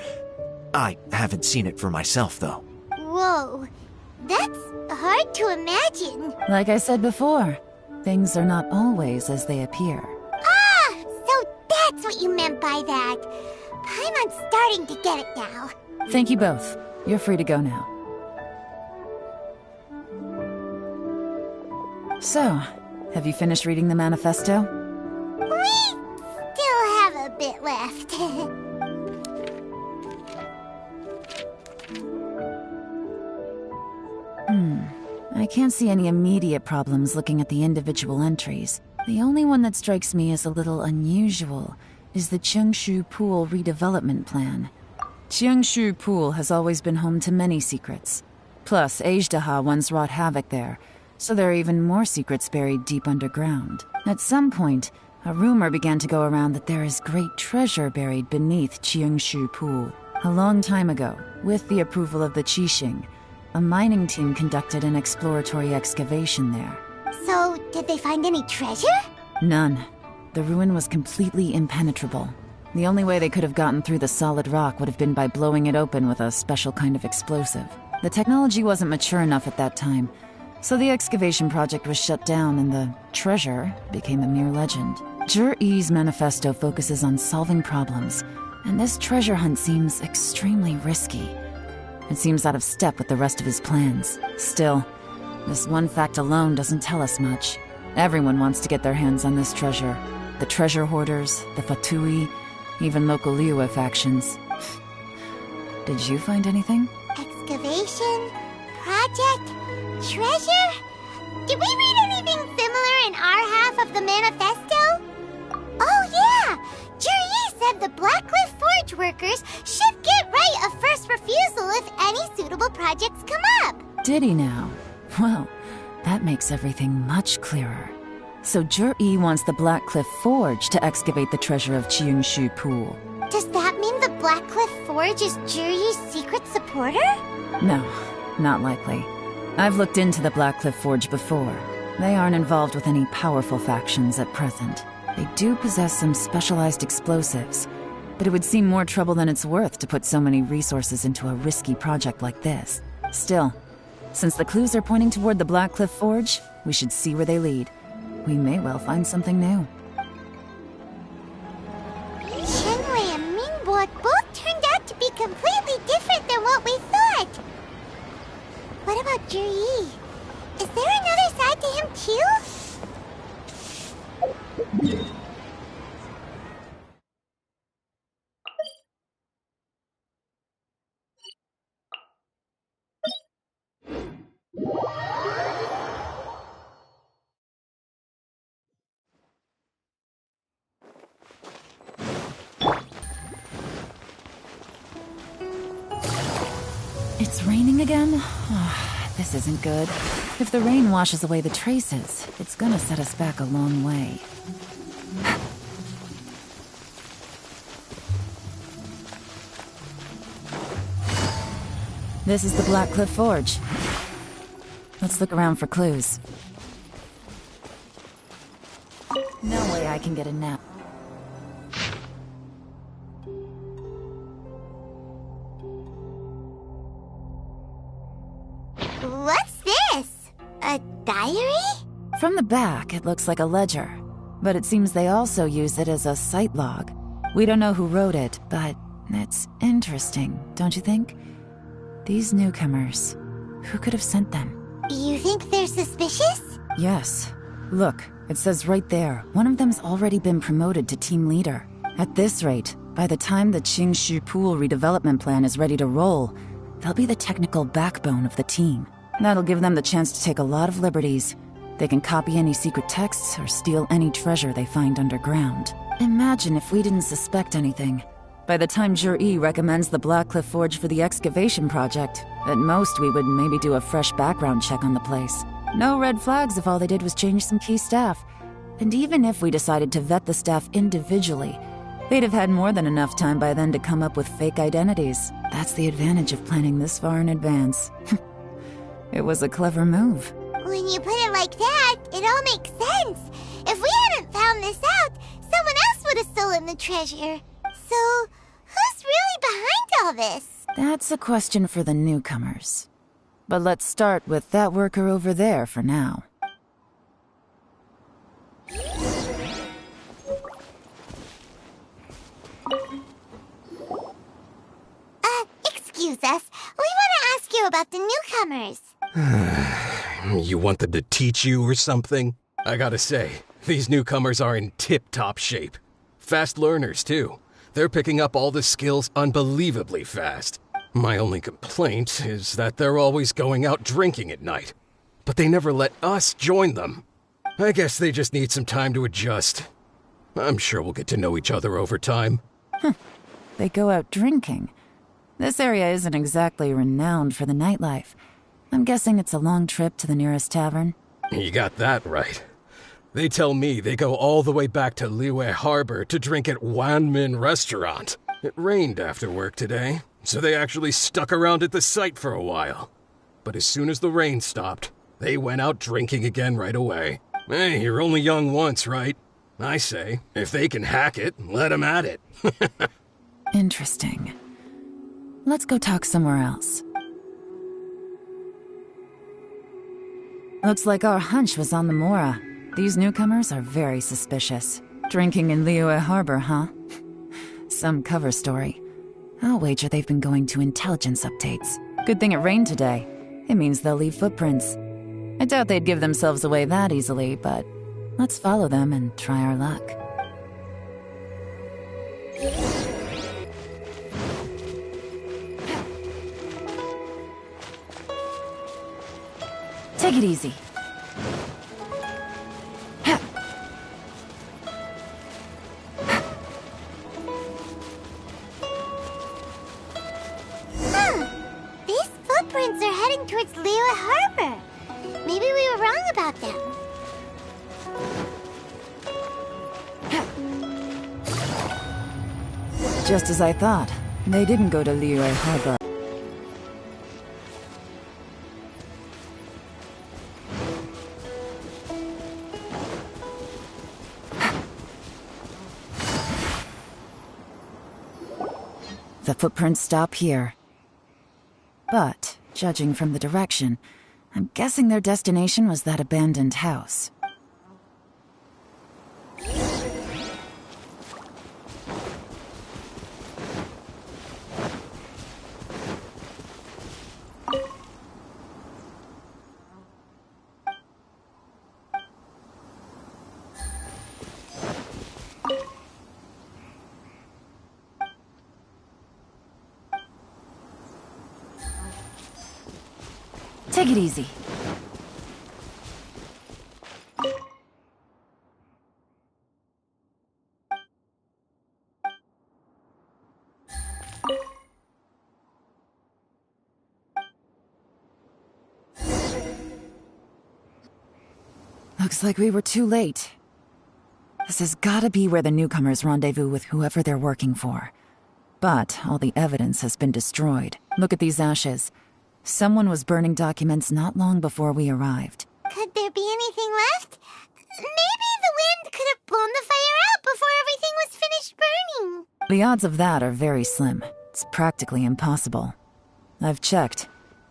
I haven't seen it for myself, though. Whoa, that's hard to imagine. Like I said before, things are not always as they appear. Ah, so that's what you meant by that. I'm starting to get it now. Thank you both. You're free to go now. So, have you finished reading the manifesto? We still have a bit left. I can't see any immediate problems looking at the individual entries. The only one that strikes me as a little unusual is the Chengshu Pool redevelopment plan. Chengshu Pool has always been home to many secrets. Plus, Ajdaha once wrought havoc there, so there are even more secrets buried deep underground. At some point, a rumor began to go around that there is great treasure buried beneath Chengshu Pool. A long time ago, with the approval of the Qixing, a mining team conducted an exploratory excavation there. So, did they find any treasure? None. The ruin was completely impenetrable. The only way they could have gotten through the solid rock would have been by blowing it open with a special kind of explosive. The technology wasn't mature enough at that time, so the excavation project was shut down and the treasure became a mere legend. Zhi-Yi's manifesto focuses on solving problems, and this treasure hunt seems extremely risky. It seems out of step with the rest of his plans. Still, this one fact alone doesn't tell us much. Everyone wants to get their hands on this treasure. The treasure hoarders, the Fatui, even local Liyue factions. Did you find anything? Excavation? Project? Treasure? Did we read anything similar in our half of the manifesto? Oh yeah! Zhi-Yi said the Blackcliff Forge workers should get right of first refusal if any suitable projects come up. Did he now? Well, that makes everything much clearer. So Zhi-Yi wants the Blackcliff Forge to excavate the treasure of Chengshu Pool. Does that mean the Blackcliff Forge is Zhi-Yi's secret supporter? No, not likely. I've looked into the Blackcliff Forge before. They aren't involved with any powerful factions at present. They do possess some specialized explosives, but it would seem more trouble than it's worth to put so many resources into a risky project like this. Still, since the clues are pointing toward the Blackcliff Forge, we should see where they lead. We may well find something new. Shenwei and Mingbo both turned out to be completely different than what we thought. What about Zhi-Yi? Is there another side to him too? It's raining again? Oh, this isn't good. If the rain washes away the traces, it's gonna set us back a long way. This is the Blackcliff Forge. Let's look around for clues. No way I can get a nap. What's this? A diary? From the back, it looks like a ledger, but it seems they also use it as a site log. We don't know who wrote it, but it's interesting, don't you think? These newcomers, who could have sent them? You think they're suspicious? Yes. Look, it says right there, one of them's already been promoted to team leader. At this rate, by the time the Qingshu Pool redevelopment plan is ready to roll, they'll be the technical backbone of the team. That'll give them the chance to take a lot of liberties. They can copy any secret texts or steal any treasure they find underground. Imagine if we didn't suspect anything. By the time Jur-E recommends the Blackcliff Forge for the excavation project, at most we would maybe do a fresh background check on the place. No red flags if all they did was change some key staff. And even if we decided to vet the staff individually, they'd have had more than enough time by then to come up with fake identities. That's the advantage of planning this far in advance. It was a clever move. When you put it like that, it all makes sense. If we hadn't found this out, someone else would have stolen the treasure. So, who's really behind all this? That's a question for the newcomers. But let's start with that worker over there for now. Excuse us. We want to ask you about the newcomers. You want them to teach you or something? I gotta say, these newcomers are in tip-top shape. Fast learners, too. They're picking up all the skills unbelievably fast. My only complaint is that they're always going out drinking at night. But they never let us join them. I guess they just need some time to adjust. I'm sure we'll get to know each other over time. They go out drinking. This area isn't exactly renowned for the nightlife. I'm guessing it's a long trip to the nearest tavern. You got that right. They tell me they go all the way back to Liyue Harbor to drink at Wanmin Restaurant. It rained after work today, so they actually stuck around at the site for a while. But as soon as the rain stopped, they went out drinking again right away. Hey, you're only young once, right? I say, if they can hack it, let them at it. Interesting. Let's go talk somewhere else. Looks like our hunch was on the Mora. These newcomers are very suspicious. Drinking in Liyue Harbor, huh? Some cover story. I'll wager they've been going to intelligence updates. Good thing it rained today. It means they'll leave footprints. I doubt they'd give themselves away that easily, but let's follow them and try our luck. Take it easy. These footprints are heading towards Liyue Harbor. Maybe we were wrong about them. Just as I thought. They didn't go to Liyue Harbor. The footprints stop here. But, judging from the direction, I'm guessing their destination was that abandoned house. Take it easy. Looks like we were too late. This has gotta be where the newcomers rendezvous with whoever they're working for. But all the evidence has been destroyed. Look at these ashes. Someone was burning documents not long before we arrived. Could there be anything left? Maybe the wind could have blown the fire out before everything was finished burning. The odds of that are very slim. It's practically impossible. I've checked.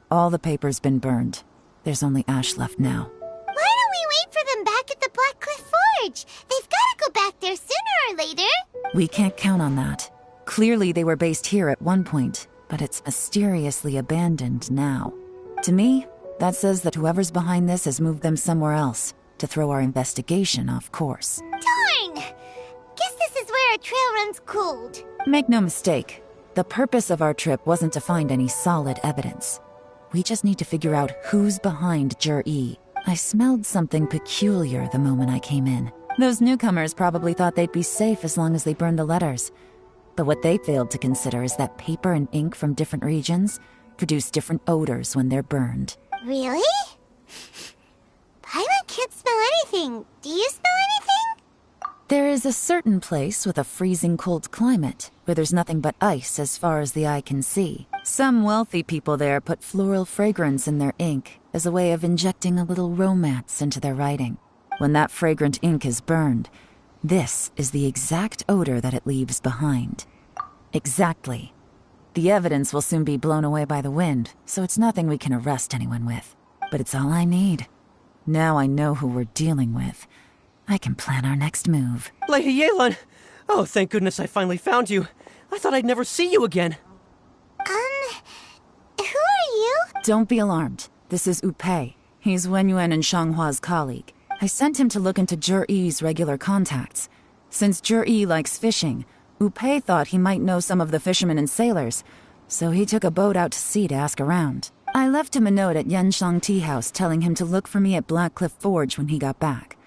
All the paper's been burned. There's only ash left now. Why don't we wait for them back at the Blackcliff Forge? They've got to go back there sooner or later. We can't count on that. Clearly they were based here at one point. but it's mysteriously abandoned now. To me, that says that whoever's behind this has moved them somewhere else to throw our investigation off course. Darn! Guess this is where our trail runs cold. Make no mistake, the purpose of our trip wasn't to find any solid evidence. We just need to figure out who's behind Jur-E. I smelled something peculiar the moment I came in. Those newcomers probably thought they'd be safe as long as they burned the letters. But what they failed to consider is that paper and ink from different regions produce different odors when they're burned. Really? Paimon can't smell anything. Do you smell anything? There is a certain place with a freezing cold climate where there's nothing but ice as far as the eye can see. Some wealthy people there put floral fragrance in their ink as a way of injecting a little romance into their writing. When that fragrant ink is burned, this is the exact odor that it leaves behind. Exactly. The evidence will soon be blown away by the wind, so it's nothing we can arrest anyone with. But it's all I need. Now I know who we're dealing with. I can plan our next move. Lady Yelan! Oh, thank goodness I finally found you. I thought I'd never see you again. Who are you? Don't be alarmed. This is Upei. He's Wenyuan and Shanghua's colleague. I sent him to look into Jur-E's regular contacts. Since Jur-E likes fishing, Upei thought he might know some of the fishermen and sailors, so he took a boat out to sea to ask around. I left him a note at Yanshang Tea House telling him to look for me at Blackcliff Forge when he got back.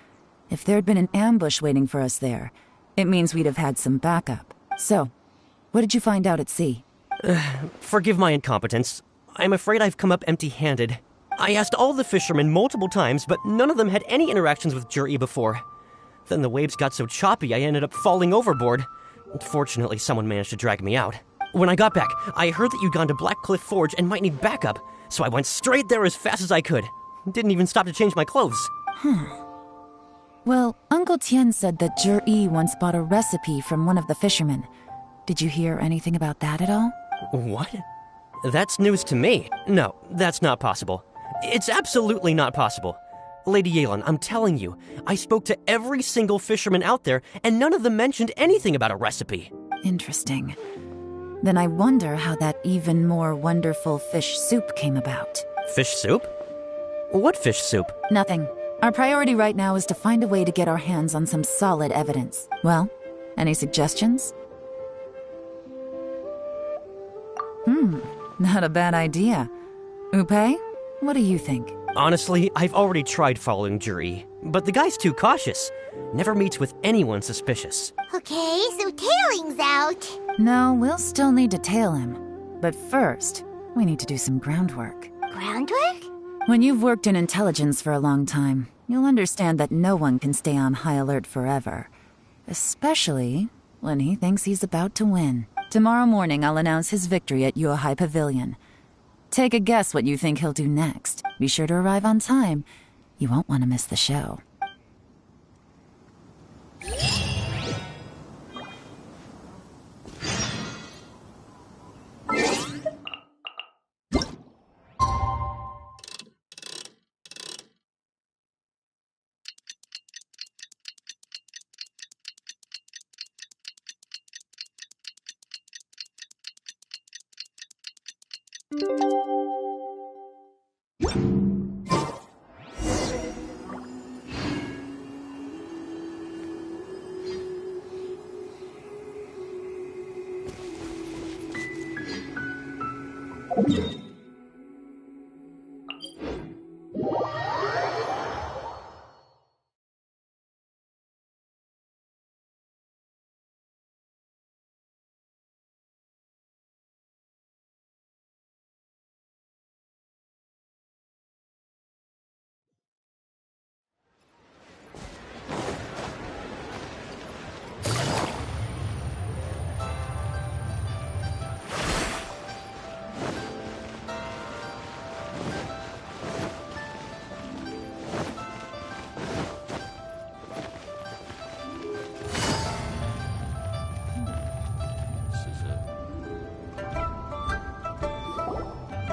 If there'd been an ambush waiting for us there, it means we'd have had some backup. So, what did you find out at sea? Forgive my incompetence. I'm afraid I've come up empty-handed. I asked all the fishermen multiple times, but none of them had any interactions with Jur-E before. Then the waves got so choppy I ended up falling overboard. Fortunately, someone managed to drag me out. When I got back, I heard that you'd gone to Blackcliff Forge and might need backup, so I went straight there as fast as I could. Didn't even stop to change my clothes. Well, Uncle Tien said that Jur-E once bought a recipe from one of the fishermen. Did you hear anything about that at all? What? That's news to me. No, that's not possible. It's absolutely not possible. Lady Yelan, I'm telling you, I spoke to every single fisherman out there, and none of them mentioned anything about a recipe. Interesting. Then I wonder how that even more wonderful fish soup came about. Fish soup? What fish soup? Nothing. Our priority right now is to find a way to get our hands on some solid evidence. Well, any suggestions? Not a bad idea. Upei, what do you think? Honestly, I've already tried following Jur-E, but the guy's too cautious. Never meets with anyone suspicious. Okay, so tailing's out. No, we'll still need to tail him. But first, we need to do some groundwork. Groundwork? When you've worked in intelligence for a long time, you'll understand that no one can stay on high alert forever. Especially when he thinks he's about to win. Tomorrow morning, I'll announce his victory at Yuehai Pavilion. Take a guess what you think he'll do next. Be sure to arrive on time. You won't want to miss the show.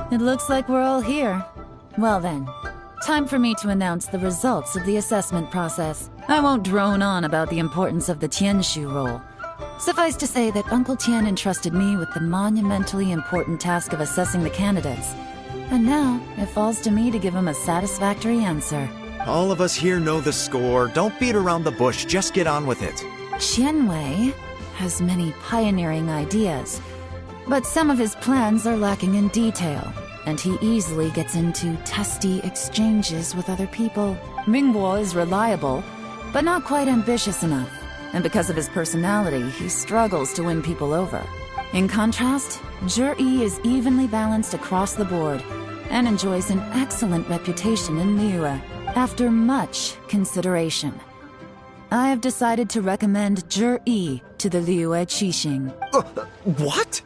It looks like we're all here. Well then, time for me to announce the results of the assessment process. I won't drone on about the importance of the Tianshu role. Suffice to say that Uncle Tian entrusted me with the monumentally important task of assessing the candidates. And now, it falls to me to give him a satisfactory answer. All of us here know the score. Don't beat around the bush, just get on with it. Qianwei has many pioneering ideas, but some of his plans are lacking in detail, and he easily gets into testy exchanges with other people. Mingbo is reliable, but not quite ambitious enough, and because of his personality, he struggles to win people over. In contrast, Zhi is evenly balanced across the board, and enjoys an excellent reputation in Liyue. After much consideration, I have decided to recommend Zhi to the Liyue Qixing. What?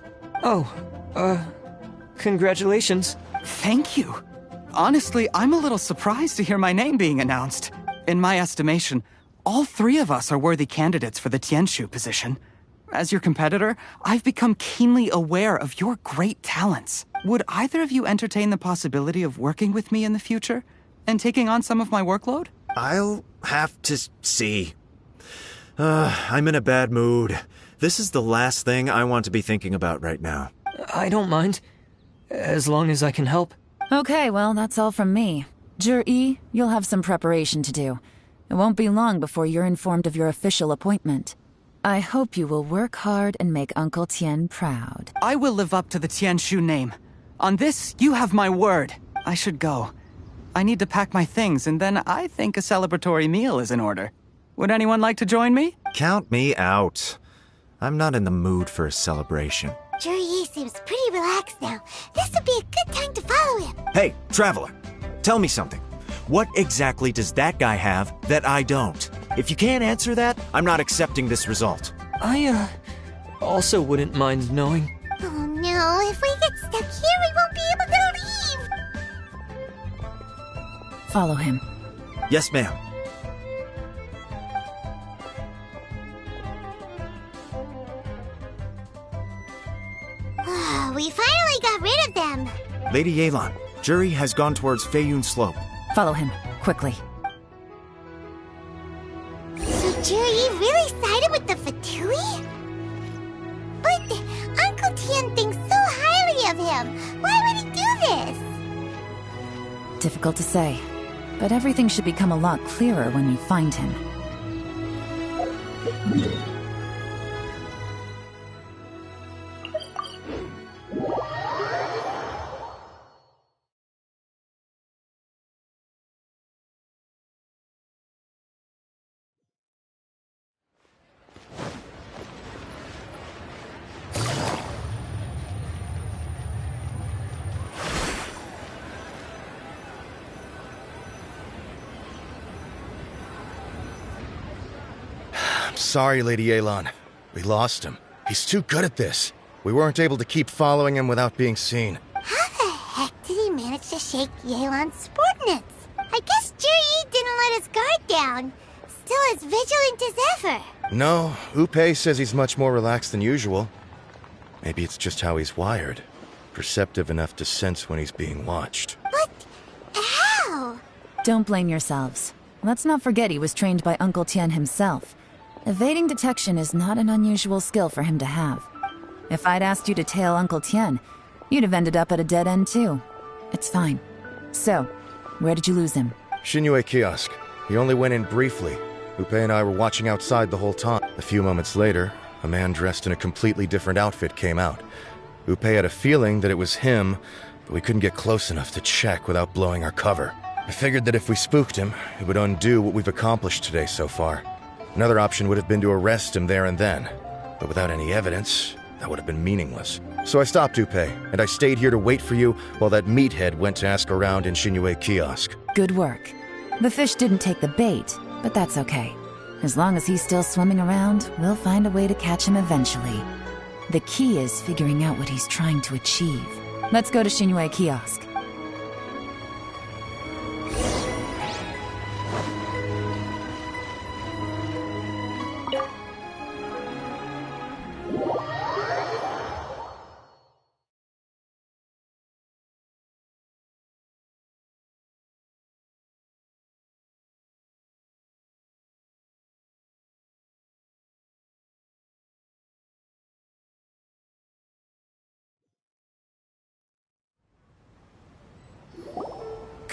Congratulations. Thank you. Honestly, I'm a little surprised to hear my name being announced. In my estimation, all three of us are worthy candidates for the Tianshu position. As your competitor, I've become keenly aware of your great talents. Would either of you entertain the possibility of working with me in the future? And taking on some of my workload? I'll have to see. I'm in a bad mood. This is the last thing I want to be thinking about right now. I don't mind, as long as I can help. Okay, well, that's all from me. Zhi, you'll have some preparation to do. It won't be long before you're informed of your official appointment. I hope you will work hard and make Uncle Tian proud. I will live up to the Tianshu name. On this, you have my word. I should go. I need to pack my things, and then I think a celebratory meal is in order. Would anyone like to join me? Count me out. I'm not in the mood for a celebration. Zhi seems pretty relaxed now. This would be a good time to follow him. Hey, Traveler, tell me something. What exactly does that guy have that I don't? If you can't answer that, I'm not accepting this result. I, also wouldn't mind knowing. Oh no, if we get stuck here, we won't be able to leave. Follow him. Yes, ma'am. We finally got rid of them. Lady Yelan, Zhi has gone towards Feiyun Slope. Follow him, quickly. So Zhi really sided with the Fatui? But Uncle Tian thinks so highly of him. Why would he do this? Difficult to say, but everything should become a lot clearer when we find him. Sorry, Lady Yelan. We lost him. He's too good at this. We weren't able to keep following him without being seen. How the heck did he manage to shake Yelan's subordinates? I guess Zhi didn't let his guard down. Still as vigilant as ever. No, Upei says he's much more relaxed than usual. Maybe it's just how he's wired. Perceptive enough to sense when he's being watched. But how? Don't blame yourselves. Let's not forget he was trained by Uncle Tian himself. Evading detection is not an unusual skill for him to have. If I'd asked you to tail Uncle Tian, you'd have ended up at a dead end too. It's fine. So, where did you lose him? Xinyue kiosk. He only went in briefly. Upei and I were watching outside the whole time. A few moments later, a man dressed in a completely different outfit came out. Upei had a feeling that it was him, but we couldn't get close enough to check without blowing our cover. I figured that if we spooked him, it would undo what we've accomplished today so far. Another option would have been to arrest him there and then, but without any evidence, that would have been meaningless. So I stopped Upei, and I stayed here to wait for you while that meathead went to ask around in Xinyue kiosk. Good work. The fish didn't take the bait, but that's okay. As long as he's still swimming around, we'll find a way to catch him eventually. The key is figuring out what he's trying to achieve. Let's go to Xinyue kiosk.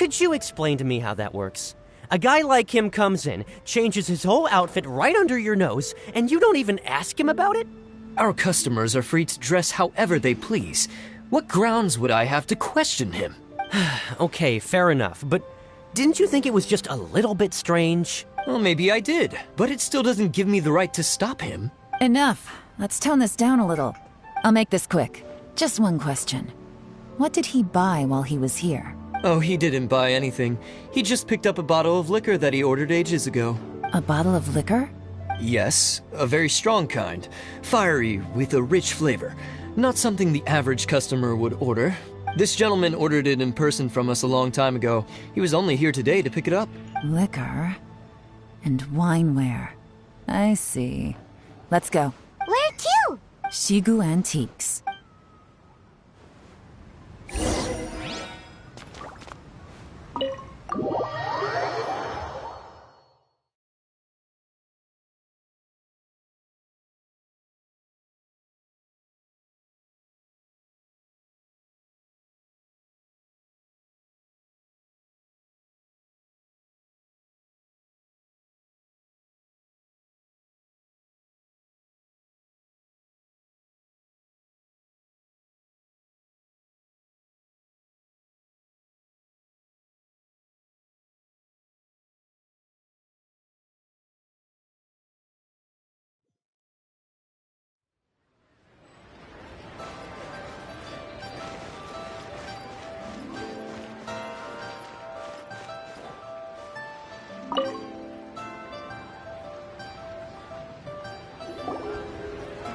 Could you explain to me how that works? A guy like him comes in, changes his whole outfit right under your nose, and you don't even ask him about it? Our customers are free to dress however they please. What grounds would I have to question him? Okay, fair enough, but didn't you think it was just a little bit strange? Well, maybe I did, but it still doesn't give me the right to stop him. Enough. Let's tone this down a little. I'll make this quick. Just one question. What did he buy while he was here? Oh, he didn't buy anything. He just picked up a bottle of liquor that he ordered ages ago. A bottle of liquor? Yes, a very strong kind. Fiery, with a rich flavor. Not something the average customer would order. This gentleman ordered it in person from us a long time ago. He was only here today to pick it up. Liquor and wineware. I see. Let's go. Where to? Shigu Antiques.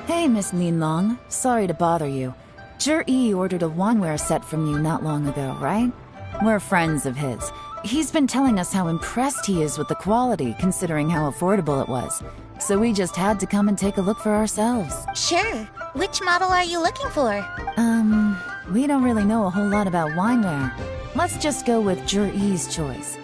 Hey, Miss Yelan. Sorry to bother you. Zhi ordered a wineware set from you not long ago, right? We're friends of his. He's been telling us how impressed he is with the quality, considering how affordable it was. So we just had to come and take a look for ourselves. Sure. Which model are you looking for? We don't really know a whole lot about wineware. Let's just go with Zhi's choice.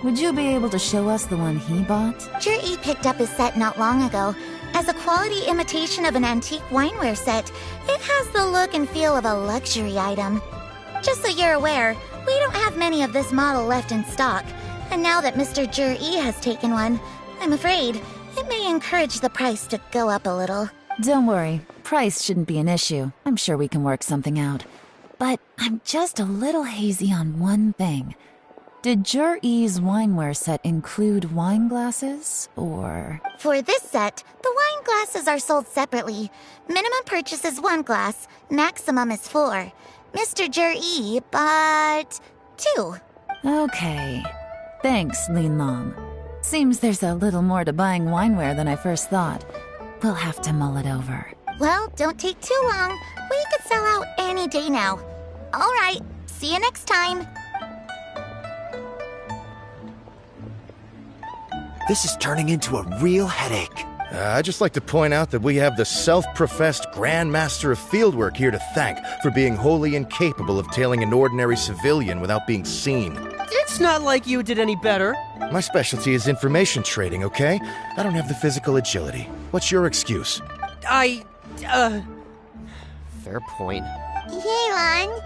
Would you be able to show us the one he bought? Zhi picked up his set not long ago. As a quality imitation of an antique wineware set, it has the look and feel of a luxury item. Just so you're aware, we don't have many of this model left in stock. And now that Mr. Zhi has taken one, I'm afraid it may encourage the price to go up a little. Don't worry. Price shouldn't be an issue. I'm sure we can work something out. But I'm just a little hazy on one thing. Did Zhi's wineware set include wine glasses, or...? For this set, the wine glasses are sold separately. Minimum purchase is 1 glass, maximum is 4. Mr. Zhi bought 2. Okay. Thanks, Yelan. Seems there's a little more to buying wineware than I first thought. We'll have to mull it over. Well, don't take too long. We could sell out any day now. All right, see you next time. This is turning into a real headache. I'd just like to point out that we have the self-professed Grand Master of Fieldwork here to thank for being wholly incapable of tailing an ordinary civilian without being seen. It's not like you did any better. My specialty is information trading, okay? I don't have the physical agility. What's your excuse? Fair point. Yelan,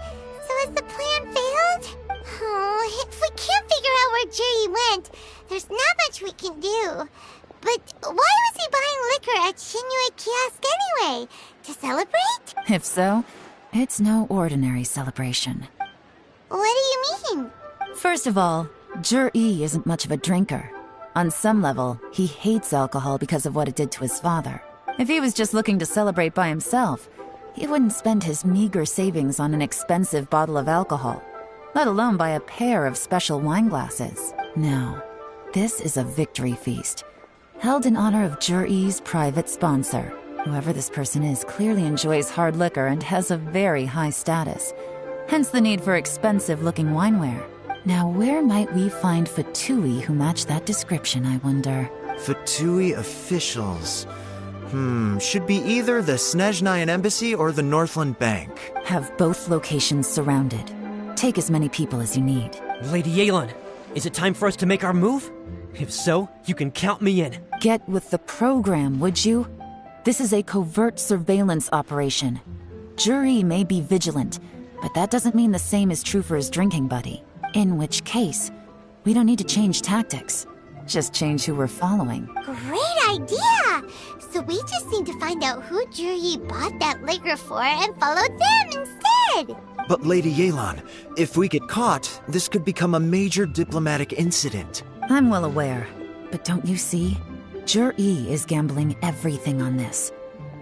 so has the plan failed? Oh, if we can't figure out where Zhi went, there's not much we can do. But why was he buying liquor at Shinue Kiosk anyway? To celebrate? If so, it's no ordinary celebration. What do you mean? First of all, Zhi isn't much of a drinker. On some level, he hates alcohol because of what it did to his father. If he was just looking to celebrate by himself, he wouldn't spend his meager savings on an expensive bottle of alcohol, let alone buy a pair of special wine glasses. No, this is a victory feast, held in honor of Zhi's private sponsor. Whoever this person is clearly enjoys hard liquor and has a very high status, hence the need for expensive-looking wineware. Now, where might we find Fatui who match that description, I wonder? Fatui officials. Should be either the Snezhnayan Embassy or the Northland Bank. Have both locations surrounded. Take as many people as you need. Lady Yelan, is it time for us to make our move? If so, you can count me in. Get with the program, would you? This is a covert surveillance operation. Zhi may be vigilant, but that doesn't mean the same is true for his drinking buddy. In which case, we don't need to change tactics. Just change who we're following. Great idea! So we just need to find out who Juri bought that liquor for and follow them instead! But Lady Yelan, if we get caught, this could become a major diplomatic incident. I'm well aware, but don't you see? Juri is gambling everything on this.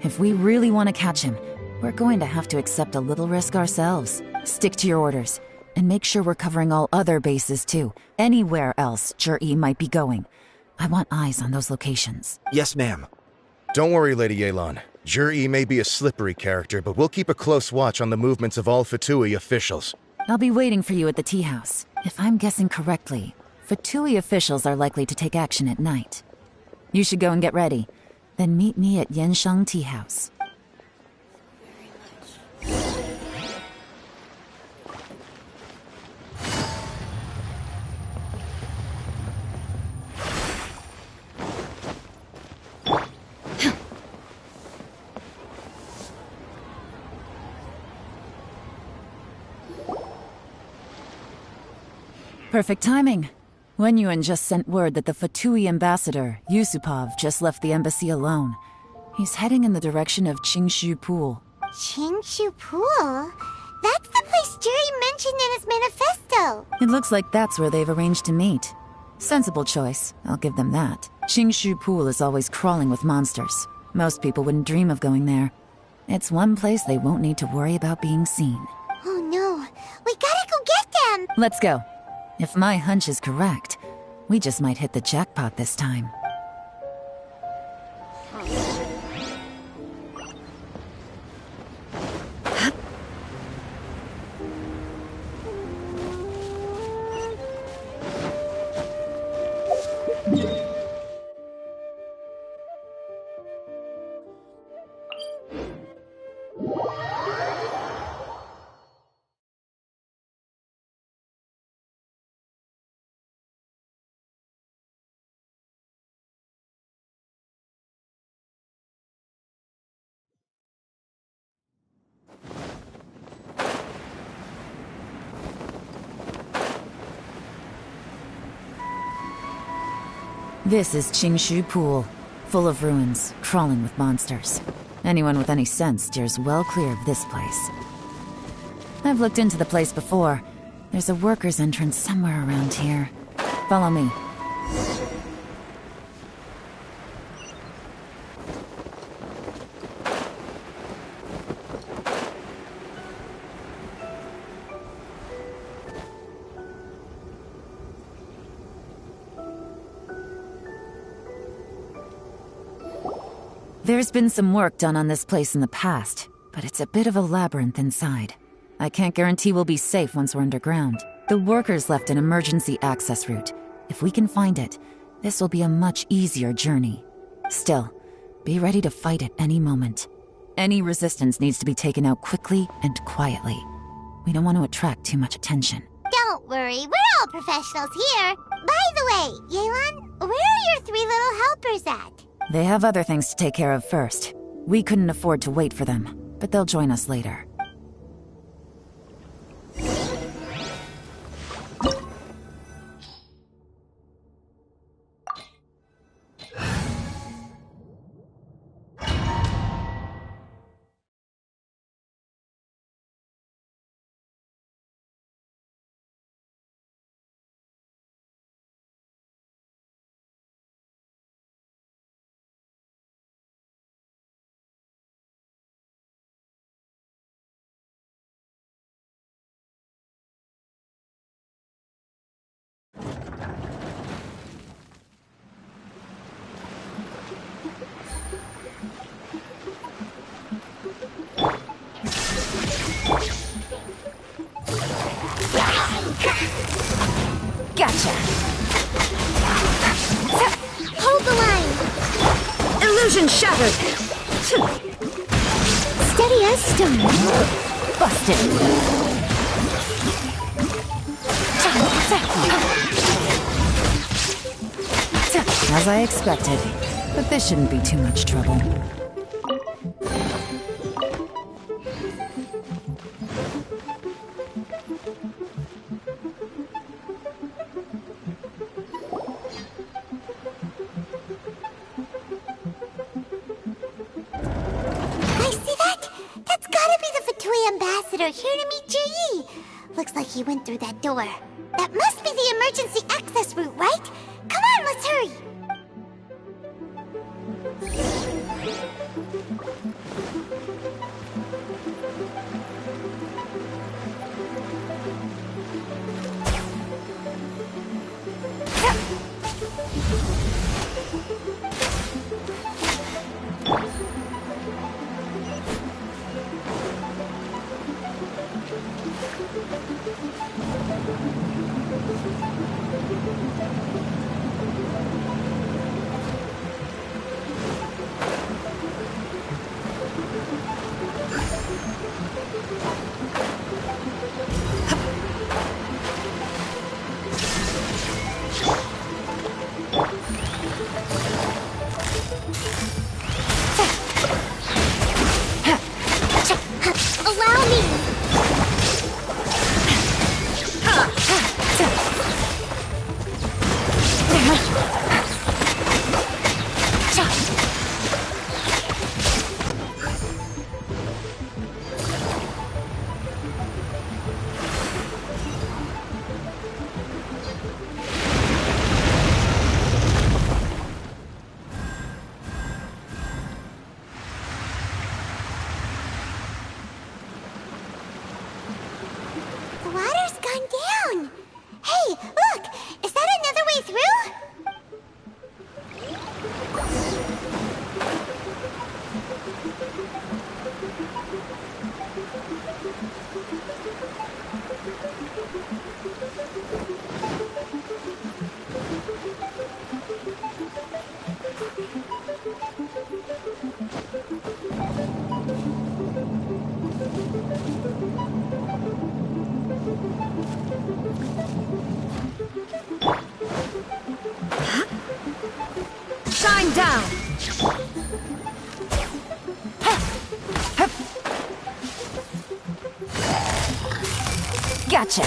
If we really want to catch him, we're going to have to accept a little risk ourselves. Stick to your orders, and make sure we're covering all other bases too. Anywhere else Juri might be going. I want eyes on those locations. Yes, ma'am. Don't worry, Lady Yelan. Juri may be a slippery character, but we'll keep a close watch on the movements of all Fatui officials. I'll be waiting for you at the tea house. If I'm guessing correctly, Fatui officials are likely to take action at night. You should go and get ready. Then meet me at Yansheng Tea House. Perfect timing. Wenyuan just sent word that the Fatui ambassador, Yusupov, just left the embassy alone. He's heading in the direction of Qingshu Pool. Qingshu Pool? That's the place Juri mentioned in his manifesto! It looks like that's where they've arranged to meet. Sensible choice, I'll give them that. Qingshu Pool is always crawling with monsters. Most people wouldn't dream of going there. It's one place they won't need to worry about being seen. Oh no, we gotta go get them! Let's go. If my hunch is correct, we just might hit the jackpot this time. This is Qingshu Pool, full of ruins, crawling with monsters. Anyone with any sense steers well clear of this place. I've looked into the place before. There's a worker's entrance somewhere around here. Follow me. There's been some work done on this place in the past, but it's a bit of a labyrinth inside. I can't guarantee we'll be safe once we're underground. The workers left an emergency access route. If we can find it, this will be a much easier journey. Still, be ready to fight at any moment. Any resistance needs to be taken out quickly and quietly. We don't want to attract too much attention. Don't worry, we're all professionals here. By the way, Yelan, where are your 3 little helpers at? They have other things to take care of first. We couldn't afford to wait for them, but they'll join us later. Gotcha! Hold the line! Illusion shattered! Steady as stone. Busted! As I expected, but this shouldn't be too much trouble. Ambassador here to meet Ji. Looks like he went through that door. That must be the emergency access route, right? Come on, let's hurry! The water's gone down. Hey, look! Is that another way through? Shine down! Gotcha!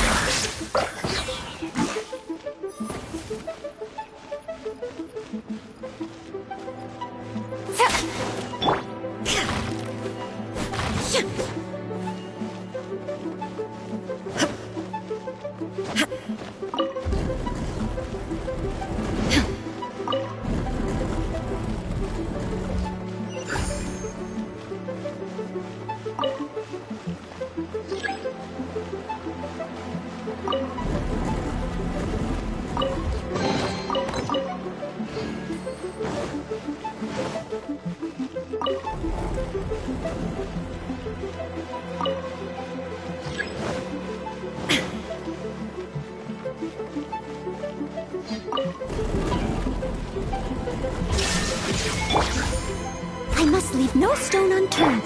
I must leave no stone unturned.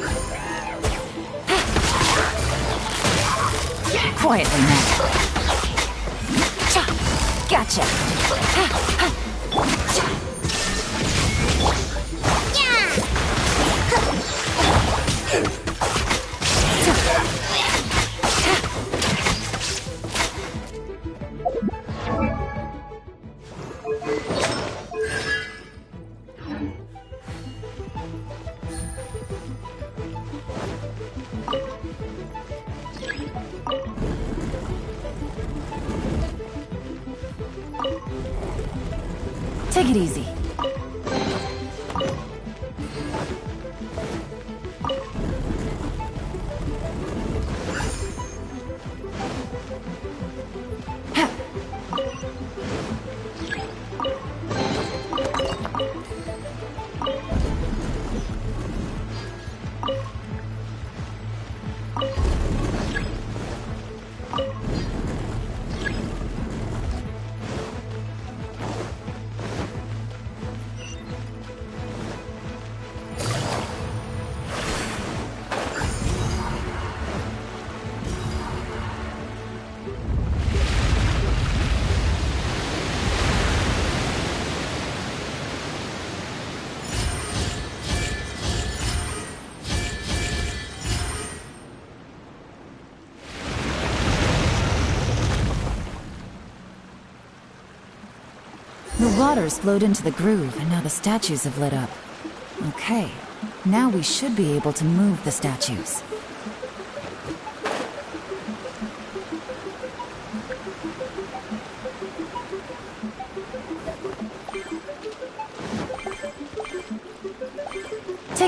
Quietly now. Gotcha. Take it easy. The water's flowed into the groove, and now the statues have lit up. Okay, now we should be able to move the statues.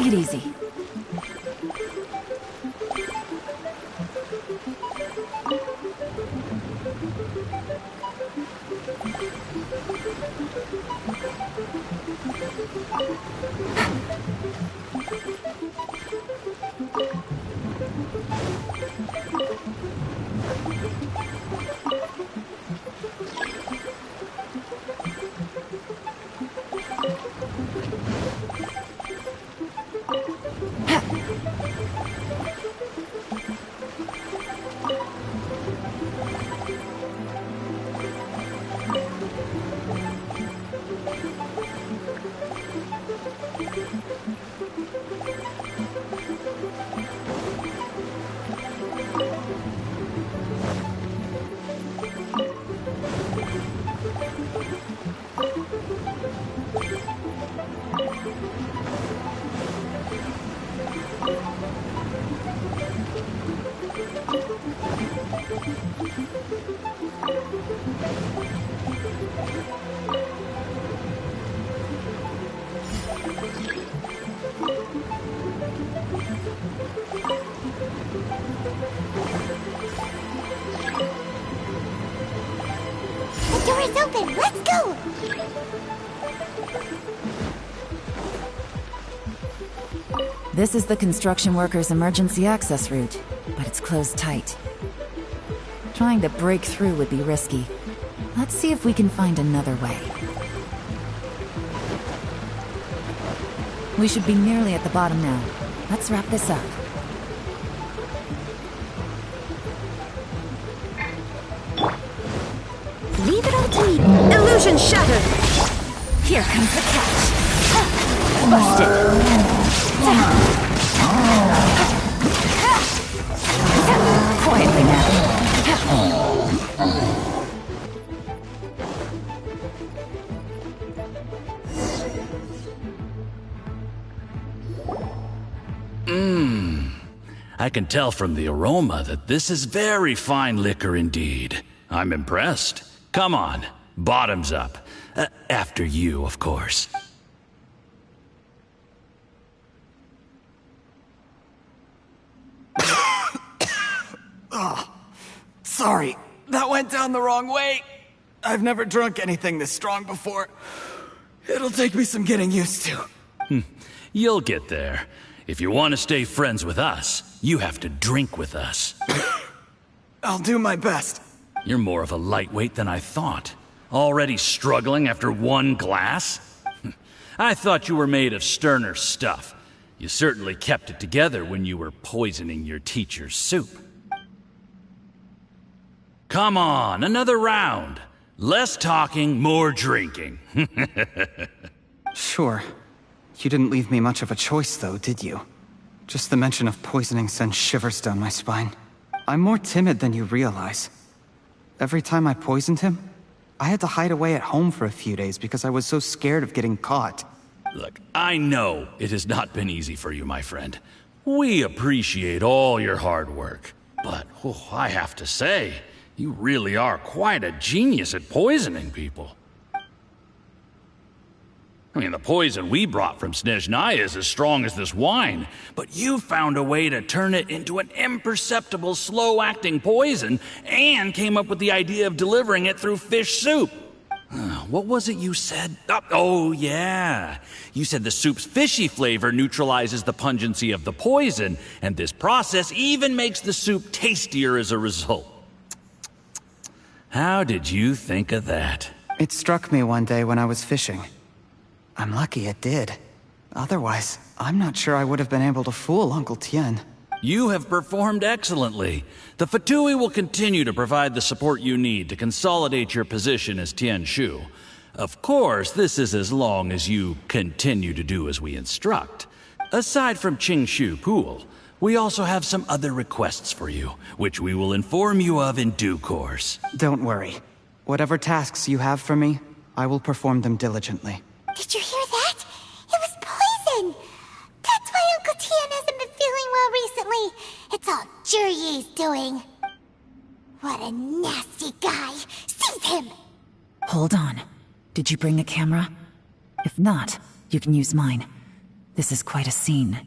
it easy. The door is open. Let's go. This is the construction workers' emergency access route, but it's closed tight. Trying to break through would be risky. Let's see if we can find another way. We should be nearly at the bottom now. Let's wrap this up. Leave it all to me. Illusion shattered! Here comes the catch. Busted! Quietly now. I can tell from the aroma that this is very fine liquor indeed. I'm impressed. Come on, bottoms up. After you, of course. Oh, sorry. That went down the wrong way. I've never drunk anything this strong before. It'll take me some getting used to. You'll get there. If you want to stay friends with us, you have to drink with us. I'll do my best. You're more of a lightweight than I thought. Already struggling after one glass? I thought you were made of sterner stuff. You certainly kept it together when you were poisoning your teacher's soup. Come on, another round. Less talking, more drinking. Sure. You didn't leave me much of a choice, though, did you? Just the mention of poisoning sends shivers down my spine. I'm more timid than you realize. Every time I poisoned him, I had to hide away at home for a few days because I was so scared of getting caught. Look, I know it has not been easy for you, my friend. We appreciate all your hard work. But, I have to say, you really are quite a genius at poisoning people. I mean, the poison we brought from Snezhnaya is as strong as this wine, but you found a way to turn it into an imperceptible, slow-acting poison, and came up with the idea of delivering it through fish soup. What was it you said? Oh, yeah. You said the soup's fishy flavor neutralizes the pungency of the poison, and this process even makes the soup tastier as a result. How did you think of that? It struck me one day when I was fishing. I'm lucky it did. Otherwise, I'm not sure I would have been able to fool Uncle Tien. You have performed excellently. The Fatui will continue to provide the support you need to consolidate your position as Tien Shu. Of course, this is as long as you continue to do as we instruct. Aside from Qing Shu Pool, we also have some other requests for you, which we will inform you of in due course. Don't worry. Whatever tasks you have for me, I will perform them diligently. Did you hear that? It was poison! That's why Uncle Tien hasn't been feeling well recently. It's all Jurye's doing. What a nasty guy. Seize him! Hold on. Did you bring a camera? If not, you can use mine. This is quite a scene.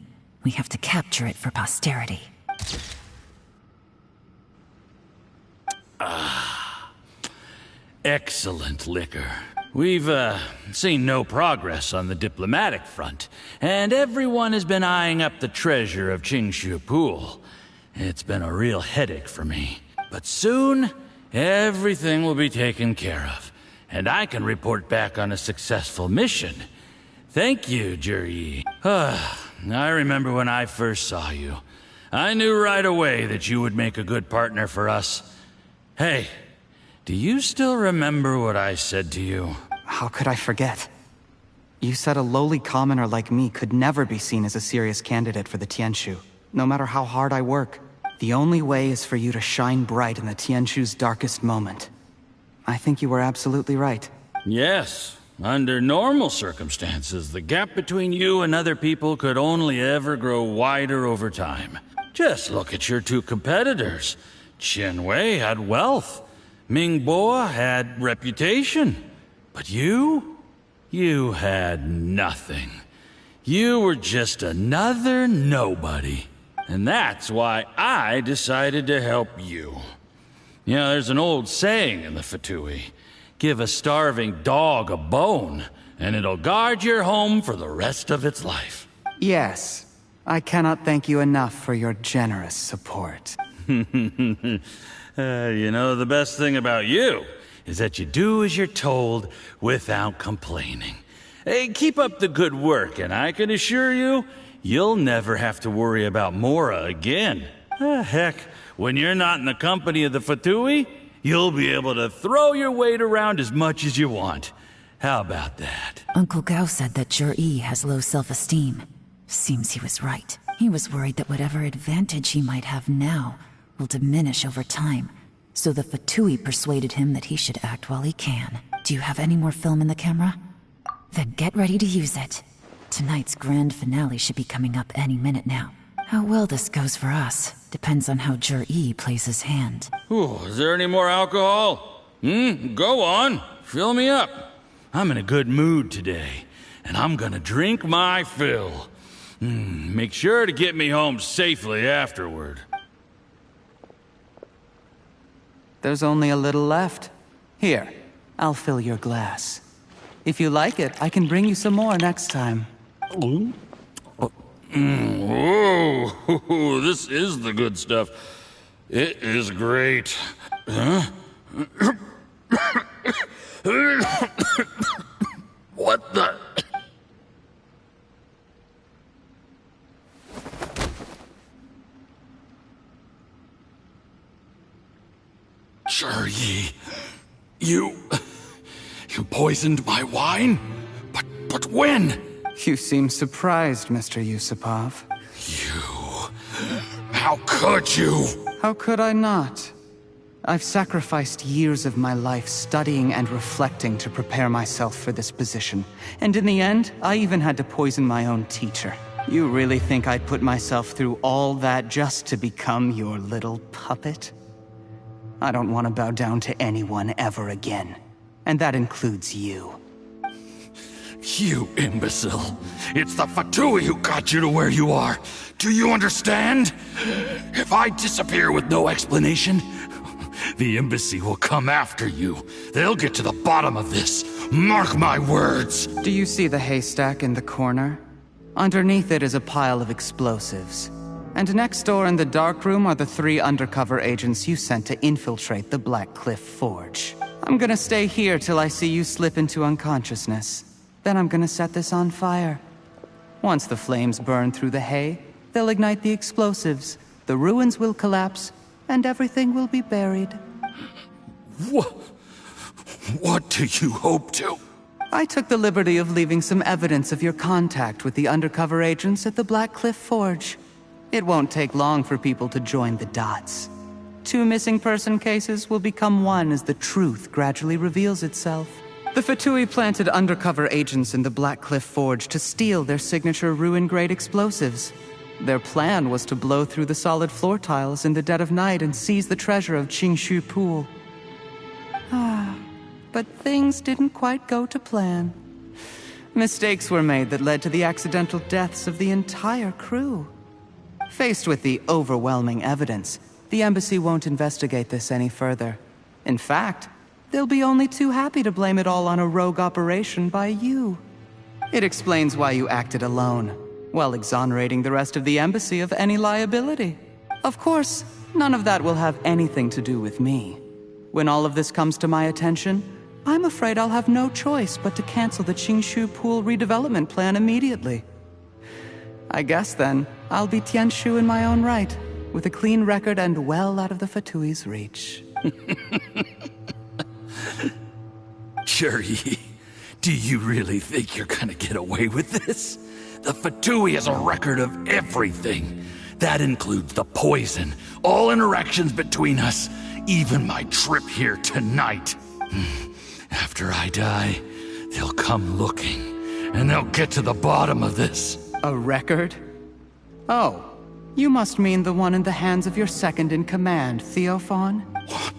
We have to capture it for posterity. Excellent liquor. We've, seen no progress on the diplomatic front, and everyone has been eyeing up the treasure of Qingshu Pool. It's been a real headache for me. But soon, everything will be taken care of, and I can report back on a successful mission. Thank you, Juri. I remember when I first saw you. I knew right away that you would make a good partner for us. Hey, do you still remember what I said to you? How could I forget? You said a lowly commoner like me could never be seen as a serious candidate for the Tianshu, no matter how hard I work. The only way is for you to shine bright in the Tianshu's darkest moment. I think you were absolutely right. Yes. Under normal circumstances, the gap between you and other people could only ever grow wider over time. Just look at your two competitors. Qian Wei had wealth. Ming Boa had reputation. But you had nothing. You were just another nobody. And that's why I decided to help you. You know, there's an old saying in the Fatui. Give a starving dog a bone, and it'll guard your home for the rest of its life. Yes. I cannot thank you enough for your generous support. You know, the best thing about you is that you do as you're told without complaining. Hey, keep up the good work, and I can assure you, you'll never have to worry about Mora again. Heck, when you're not in the company of the Fatui, you'll be able to throw your weight around as much as you want. How about that? Uncle Gao said that Jur-E has low self-esteem. Seems he was right. He was worried that whatever advantage he might have now will diminish over time. So the Fatui persuaded him that he should act while he can. Do you have any more film in the camera? Then get ready to use it. Tonight's grand finale should be coming up any minute now. How well this goes for us depends on how Jur-E plays his hand. Ooh, is there any more alcohol? Go on. Fill me up. I'm in a good mood today, and I'm gonna drink my fill. Make sure to get me home safely afterward. There's only a little left. Here, I'll fill your glass. If you like it, I can bring you some more next time. Whoa, this is the good stuff. It is great. Huh? What the? Jur-E, you poisoned my wine? But when? You seem surprised, Mr. Yusupov. How could you? How could I not? I've sacrificed years of my life studying and reflecting to prepare myself for this position. And in the end, I even had to poison my own teacher. You really think I'd put myself through all that just to become your little puppet? I don't want to bow down to anyone ever again. And that includes you. You imbecile. It's the Fatui who got you to where you are. Do you understand? If I disappear with no explanation, the embassy will come after you. They'll get to the bottom of this. Mark my words. Do you see the haystack in the corner? Underneath it is a pile of explosives. And next door in the dark room are the 3 undercover agents you sent to infiltrate the Black Cliff Forge. I'm gonna stay here till I see you slip into unconsciousness. Then I'm gonna set this on fire. Once the flames burn through the hay, they'll ignite the explosives, the ruins will collapse, and everything will be buried. What do you hope to? I took the liberty of leaving some evidence of your contact with the undercover agents at the Black Cliff Forge. It won't take long for people to join the dots. 2 missing person cases will become one as the truth gradually reveals itself. The Fatui planted undercover agents in the Black Cliff Forge to steal their signature ruin-grade explosives. Their plan was to blow through the solid floor tiles in the dead of night and seize the treasure of Qingshu Pool. But things didn't quite go to plan. Mistakes were made that led to the accidental deaths of the entire crew. Faced with the overwhelming evidence, the embassy won't investigate this any further. In fact, they'll be only too happy to blame it all on a rogue operation by you. It explains why you acted alone, while exonerating the rest of the embassy of any liability. Of course, none of that will have anything to do with me. When all of this comes to my attention, I'm afraid I'll have no choice but to cancel the Qingshu Pool redevelopment plan immediately. I guess then, I'll be Tianshu in my own right, with a clean record and well out of the Fatui's reach. Cherry, do you really think you're gonna get away with this? The Fatui has a record of everything. That includes the poison, all interactions between us, even my trip here tonight. After I die, they'll come looking, and they'll get to the bottom of this. A record? Oh, you must mean the one in the hands of your second-in-command, Theophan? What?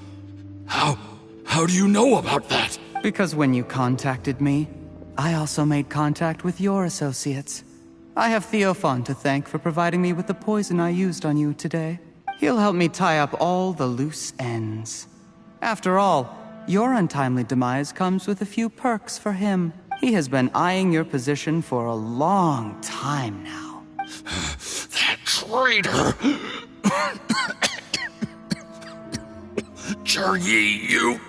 How do you know about that? Because when you contacted me, I also made contact with your associates. I have Theophan to thank for providing me with the poison I used on you today. He'll help me tie up all the loose ends. After all, your untimely demise comes with a few perks for him. He has been eyeing your position for a long time now. That traitor! Cherry, you...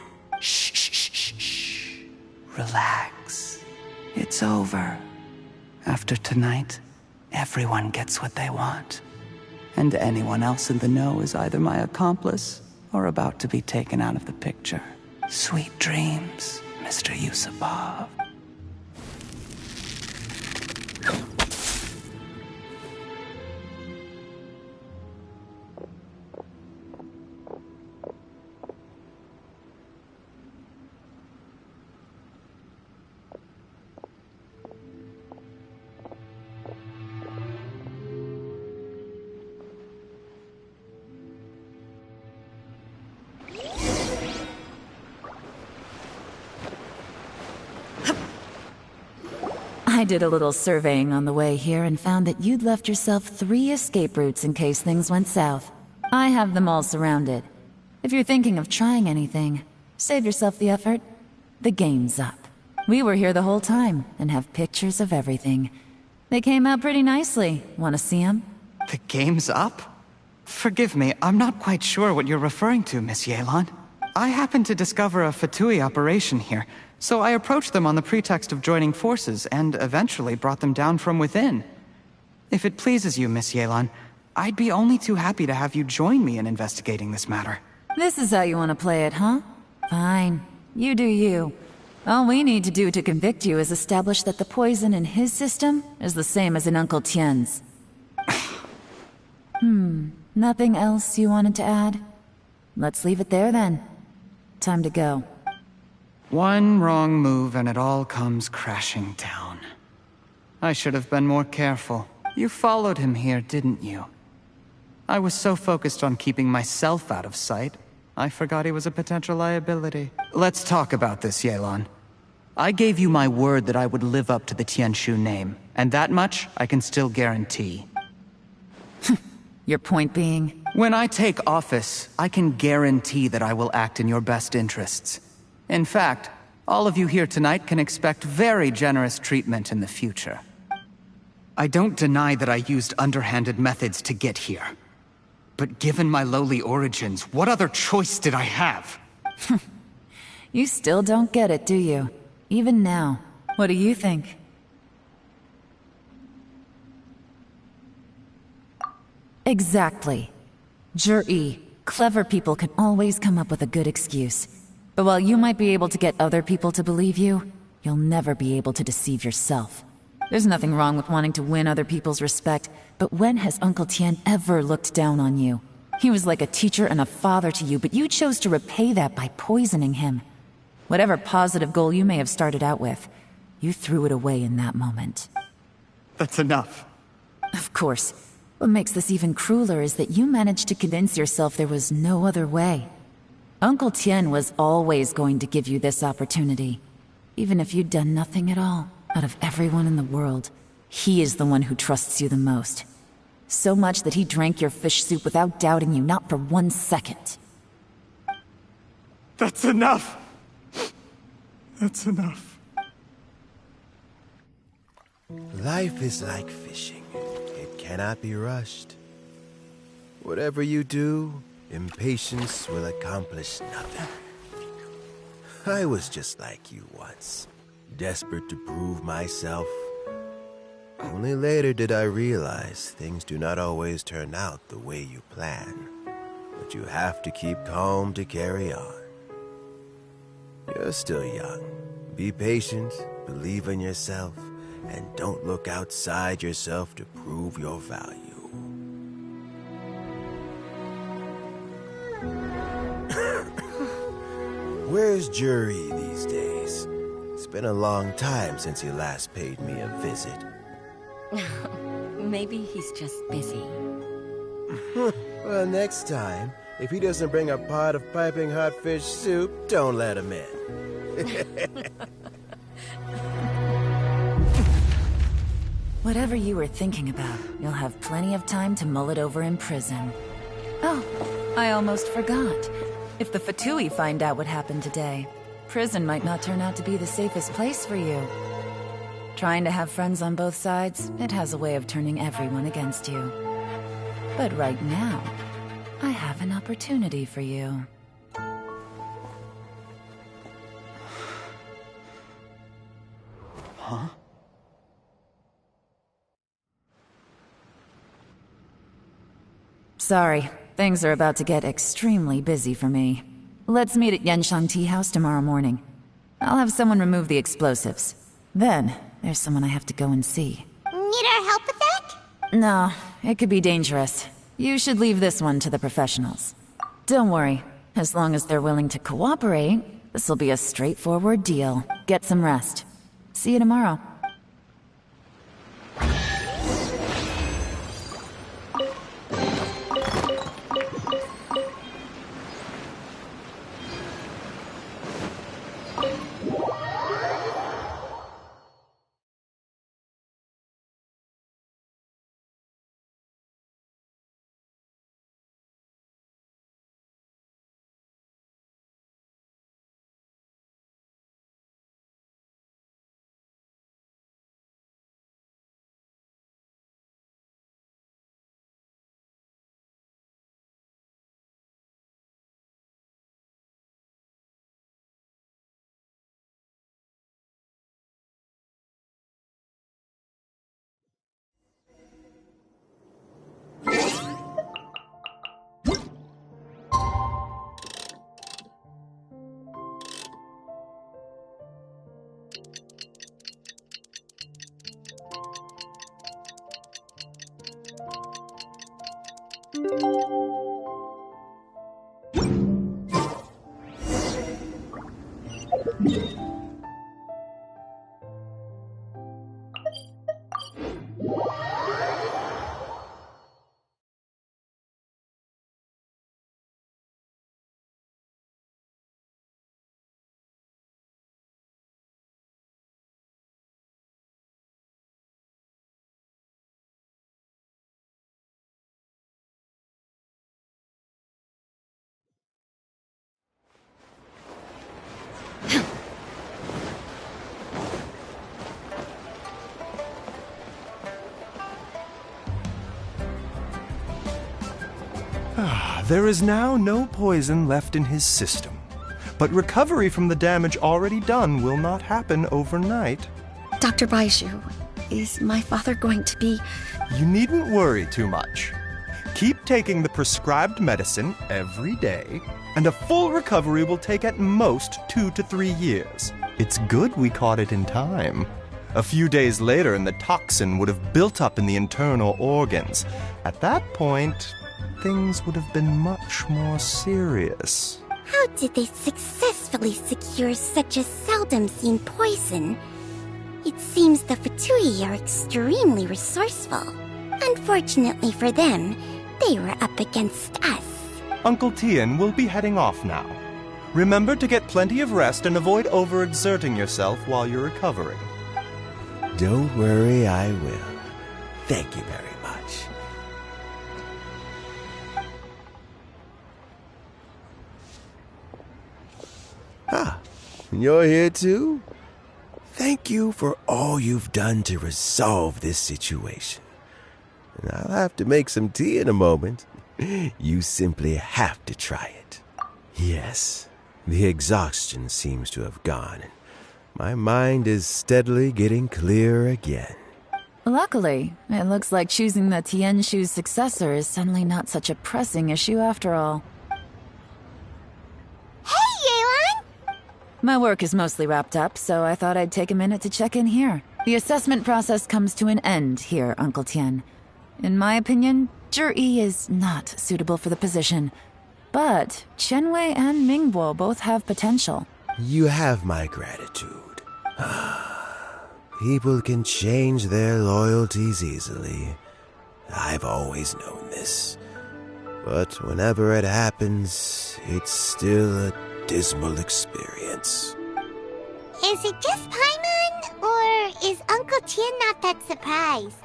Shh. Relax. It's over. After tonight, everyone gets what they want. And anyone else in the know is either my accomplice or about to be taken out of the picture. Sweet dreams, Mr. Yusupov. I did a little surveying on the way here and found that you'd left yourself 3 escape routes in case things went south. I have them all surrounded. If you're thinking of trying anything, save yourself the effort. The game's up. We were here the whole time and have pictures of everything. They came out pretty nicely. Want to see them? The game's up? Forgive me, I'm not quite sure what you're referring to, Miss Yelan. I happened to discover a Fatui operation here, so I approached them on the pretext of joining forces and eventually brought them down from within. If it pleases you, Miss Yelan, I'd be only too happy to have you join me in investigating this matter. This is how you want to play it, huh? Fine. You do you. All we need to do to convict you is establish that the poison in his system is the same as in Uncle Tien's. Nothing else you wanted to add? Let's leave it there then. Time to go. One wrong move and it all comes crashing down. I should have been more careful. You followed him here, didn't you? I was so focused on keeping myself out of sight, I forgot he was a potential liability. Let's talk about this, Yelan. I gave you my word that I would live up to the Tianshu name, and that much I can still guarantee. Your point being? When I take office, I can guarantee that I will act in your best interests. In fact, all of you here tonight can expect very generous treatment in the future. I don't deny that I used underhanded methods to get here. But given my lowly origins, what other choice did I have? You still don't get it, do you? Even now. What do you think? Exactly. Jur-E, clever people can always come up with a good excuse. But while you might be able to get other people to believe you, you'll never be able to deceive yourself. There's nothing wrong with wanting to win other people's respect, but when has Uncle Tien ever looked down on you? He was like a teacher and a father to you, but you chose to repay that by poisoning him. Whatever positive goal you may have started out with, you threw it away in that moment. That's enough. Of course. What makes this even crueler is that you managed to convince yourself there was no other way. Uncle Tien was always going to give you this opportunity, even if you'd done nothing at all. Out of everyone in the world, he is the one who trusts you the most. So much that he drank your fish soup without doubting you, not for 1 second. That's enough! That's enough. Life is like fishing. It cannot be rushed. Whatever you do, impatience will accomplish nothing. I was just like you once, desperate to prove myself. Only later did I realize things do not always turn out the way you plan. But you have to keep calm to carry on. You're still young. Be patient, believe in yourself, and don't look outside yourself to prove your value. Where's Jury these days? It's been a long time since he last paid me a visit. Maybe he's just busy. Well, next time, if he doesn't bring a pot of piping hot fish soup, don't let him in. Whatever you were thinking about, you'll have plenty of time to mull it over in prison. Oh, I almost forgot. If the Fatui find out what happened today, prison might not turn out to be the safest place for you. Trying to have friends on both sides, it has a way of turning everyone against you. But right now, I have an opportunity for you. Huh? Sorry, things are about to get extremely busy for me. Let's meet at Yanshang Tea House tomorrow morning. I'll have someone remove the explosives. Then, there's someone I have to go and see. Need our help with that? No, it could be dangerous. You should leave this one to the professionals. Don't worry, as long as they're willing to cooperate, this'll be a straightforward deal. Get some rest. See you tomorrow. There is now no poison left in his system, but recovery from the damage already done will not happen overnight. Dr. Baishu, is my father going to be... You needn't worry too much. Keep taking the prescribed medicine every day, and a full recovery will take at most 2 to 3 years. It's good we caught it in time. A few days later, and the toxin would have built up in the internal organs. At that point, things would have been much more serious. How did they successfully secure such a seldom-seen poison? It seems the Fatui are extremely resourceful. Unfortunately for them, they were up against us. Uncle Tian will be heading off now. Remember to get plenty of rest and avoid overexerting yourself while you're recovering. Don't worry, I will. Thank you very much. Ah, you're here too? Thank you for all you've done to resolve this situation. And I'll have to make some tea in a moment. You simply have to try it. Yes, the exhaustion seems to have gone, and my mind is steadily getting clearer again. Luckily, it looks like choosing the Tianshu's successor is suddenly not such a pressing issue after all. Hey, Yelan! My work is mostly wrapped up, so I thought I'd take a minute to check in here. The assessment process comes to an end here, Uncle Tian. In my opinion, Zhi is not suitable for the position. But Qianwei and Mingbo both have potential. You have my gratitude. People can change their loyalties easily. I've always known this. But whenever it happens, it's still a dismal experience. Is it just Paimon, or is Uncle Tian not that surprised?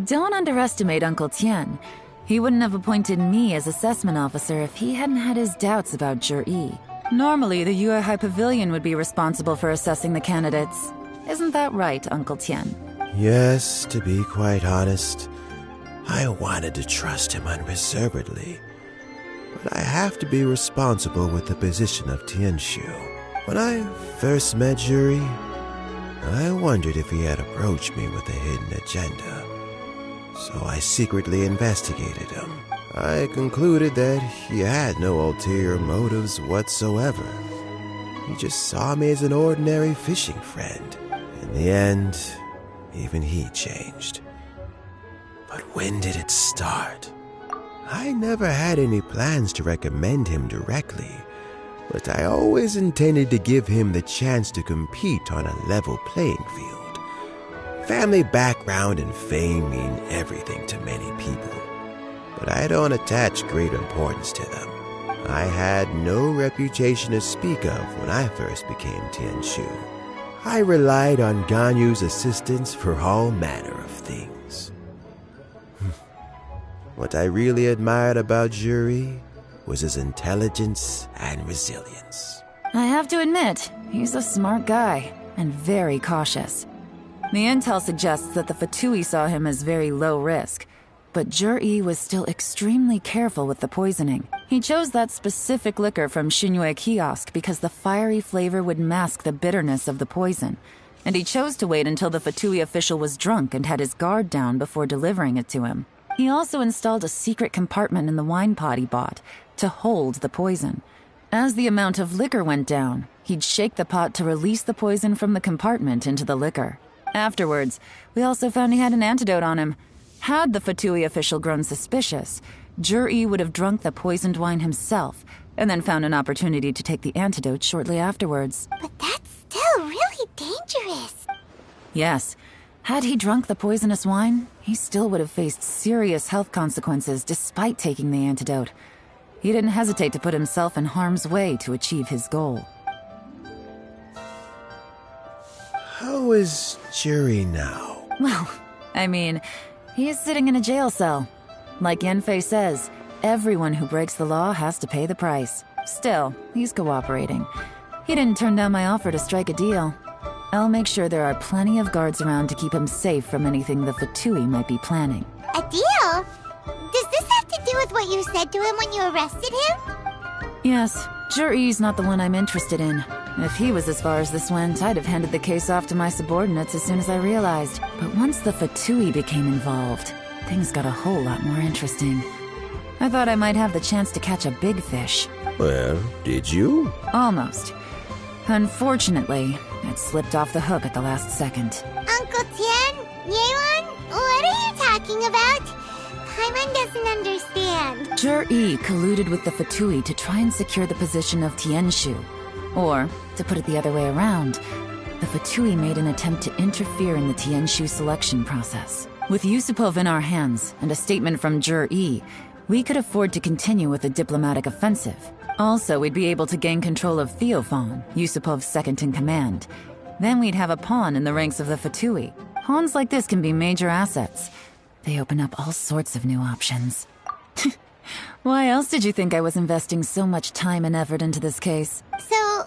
Don't underestimate Uncle Tian. He wouldn't have appointed me as assessment officer if he hadn't had his doubts about Zhi. Normally, the Yuehai Pavilion would be responsible for assessing the candidates. Isn't that right, Uncle Tian? Yes, to be quite honest, I wanted to trust him unreservedly. But I have to be responsible with the position of Tianshu. When I first met Zhi, I wondered if he had approached me with a hidden agenda. So I secretly investigated him. I concluded that he had no ulterior motives whatsoever. He just saw me as an ordinary fishing friend. In the end, even he changed. But when did it start? I never had any plans to recommend him directly, but I always intended to give him the chance to compete on a level playing field. Family background and fame mean everything to many people, but I don't attach great importance to them. I had no reputation to speak of when I first became Tianshu. I relied on Ganyu's assistance for all manner of things. What I really admired about Zhi was his intelligence and resilience. I have to admit, he's a smart guy, and very cautious. The intel suggests that the Fatui saw him as very low risk, but Zhi was still extremely careful with the poisoning. He chose that specific liquor from Xinyue Kiosk because the fiery flavor would mask the bitterness of the poison, and he chose to wait until the Fatui official was drunk and had his guard down before delivering it to him. He also installed a secret compartment in the wine pot he bought to hold the poison. As the amount of liquor went down, he'd shake the pot to release the poison from the compartment into the liquor. Afterwards, we also found he had an antidote on him. Had the Fatui official grown suspicious, Zhi would have drunk the poisoned wine himself, and then found an opportunity to take the antidote shortly afterwards. But that's still really dangerous. Yes. Had he drunk the poisonous wine, he still would have faced serious health consequences despite taking the antidote. He didn't hesitate to put himself in harm's way to achieve his goal. How is Zhi now? Well, I mean, he is sitting in a jail cell. Like Yanfei says, everyone who breaks the law has to pay the price. Still, he's cooperating. He didn't turn down my offer to strike a deal. I'll make sure there are plenty of guards around to keep him safe from anything the Fatui might be planning. A deal? Does this have to do with what you said to him when you arrested him? Yes, Zhi's not the one I'm interested in. If he was as far as this went, I'd have handed the case off to my subordinates as soon as I realized. But once the Fatui became involved, things got a whole lot more interesting. I thought I might have the chance to catch a big fish. Well, did you? Almost. Unfortunately, it slipped off the hook at the last second. Uncle Tian? Yelan? What are you talking about? Paimon doesn't understand. Zhi colluded with the Fatui to try and secure the position of Tianshu. Or, to put it the other way around, the Fatui made an attempt to interfere in the Tianshu selection process. With Yusupov in our hands and a statement from Zhi, we could afford to continue with a diplomatic offensive. Also, we'd be able to gain control of Theophan, Yusupov's second-in-command. Then we'd have a pawn in the ranks of the Fatui. Pawns like this can be major assets. They open up all sorts of new options. Why else did you think I was investing so much time and effort into this case? So,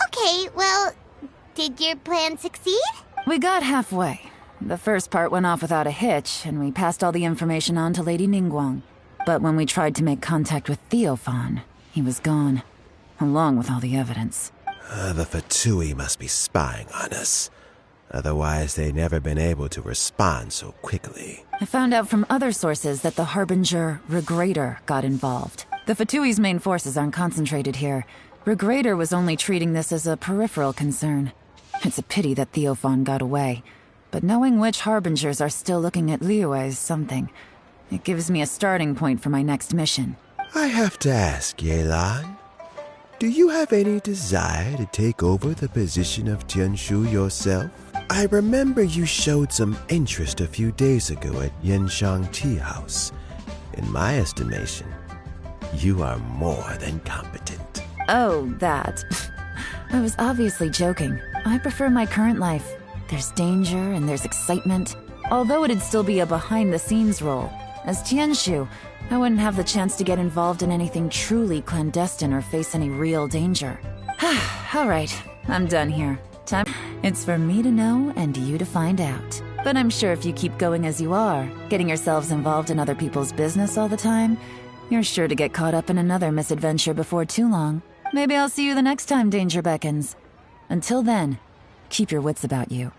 okay, well, did your plan succeed? We got halfway. The first part went off without a hitch, and we passed all the information on to Lady Ningguang. But when we tried to make contact with Theophan, he was gone, along with all the evidence. The Fatui must be spying on us. Otherwise, they'd never been able to respond so quickly. I found out from other sources that the Harbinger Regrator got involved. The Fatui's main forces aren't concentrated here. Regrator was only treating this as a peripheral concern. It's a pity that Theophan got away. But knowing which Harbingers are still looking at Liyue is something. It gives me a starting point for my next mission. I have to ask, Yelan, do you have any desire to take over the position of Tianshu yourself? I remember you showed some interest a few days ago at Yanshang Tea House. In my estimation, you are more than competent. Oh, that. I was obviously joking. I prefer my current life. There's danger and there's excitement. Although it'd still be a behind-the-scenes role. As Tianshu, I wouldn't have the chance to get involved in anything truly clandestine or face any real danger. All right, I'm done here. Time. It's for me to know and you to find out. But I'm sure if you keep going as you are, getting yourselves involved in other people's business all the time, you're sure to get caught up in another misadventure before too long. Maybe I'll see you the next time danger beckons. Until then, keep your wits about you.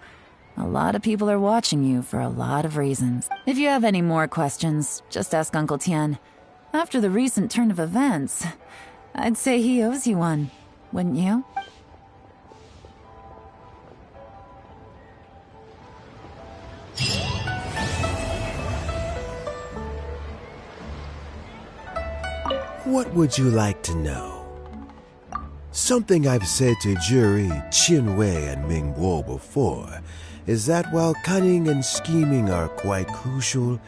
A lot of people are watching you for a lot of reasons. If you have any more questions, just ask Uncle Tian. After the recent turn of events, I'd say he owes you one, wouldn't you? What would you like to know? Something I've said to Jury, Qinwei, and Mingguo before is that while cunning and scheming are quite crucial,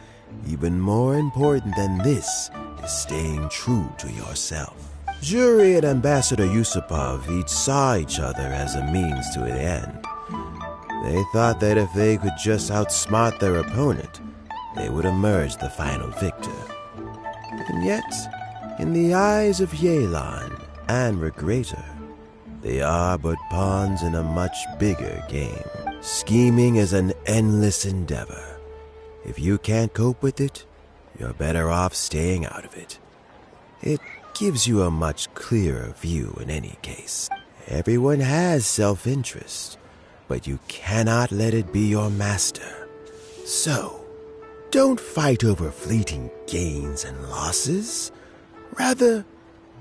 even more important than this is staying true to yourself. Jury and Ambassador Yusupov each saw each other as a means to an end. They thought that if they could just outsmart their opponent, they would emerge the final victor. And yet, in the eyes of Yelan and Regrator, they are but pawns in a much bigger game. Scheming is an endless endeavor. If you can't cope with it, you're better off staying out of it. It gives you a much clearer view in any case. Everyone has self-interest, but you cannot let it be your master. So, don't fight over fleeting gains and losses. Rather,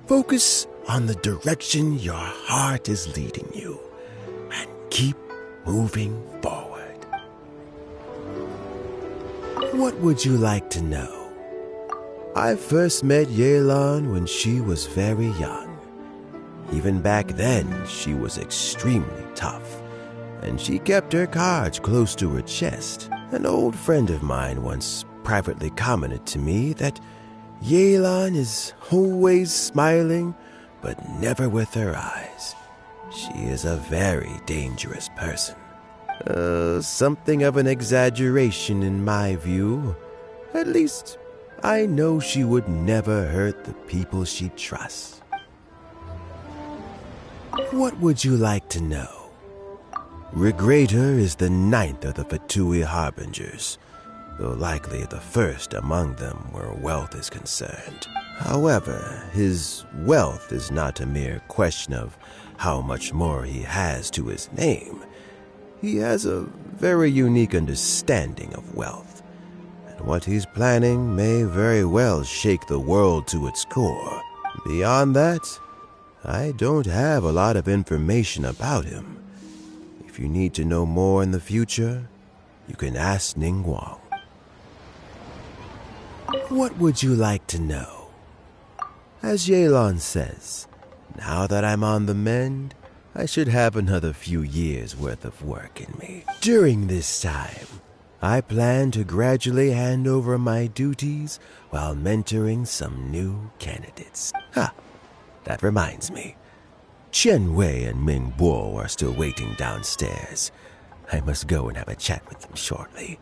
focus on the direction your heart is leading you, and keep moving forward. What would you like to know? I first met Yelan when she was very young. Even back then, she was extremely tough, and she kept her cards close to her chest. An old friend of mine once privately commented to me that Yelan is always smiling, but never with her eyes. She is a very dangerous person. Something of an exaggeration in my view. At least, I know she would never hurt the people she trusts. What would you like to know? Regrator is the 9th of the Fatui Harbingers, though likely the first among them where wealth is concerned. However, his wealth is not a mere question of how much more he has to his name. He has a very unique understanding of wealth, and what he's planning may very well shake the world to its core. Beyond that, I don't have a lot of information about him. If you need to know more in the future, you can ask Ningguang. What would you like to know? As Yelan says, now that I'm on the mend, I should have another few years' worth of work in me. During this time, I plan to gradually hand over my duties while mentoring some new candidates. That reminds me. Qian Wei and Ming Bo are still waiting downstairs. I must go and have a chat with them shortly.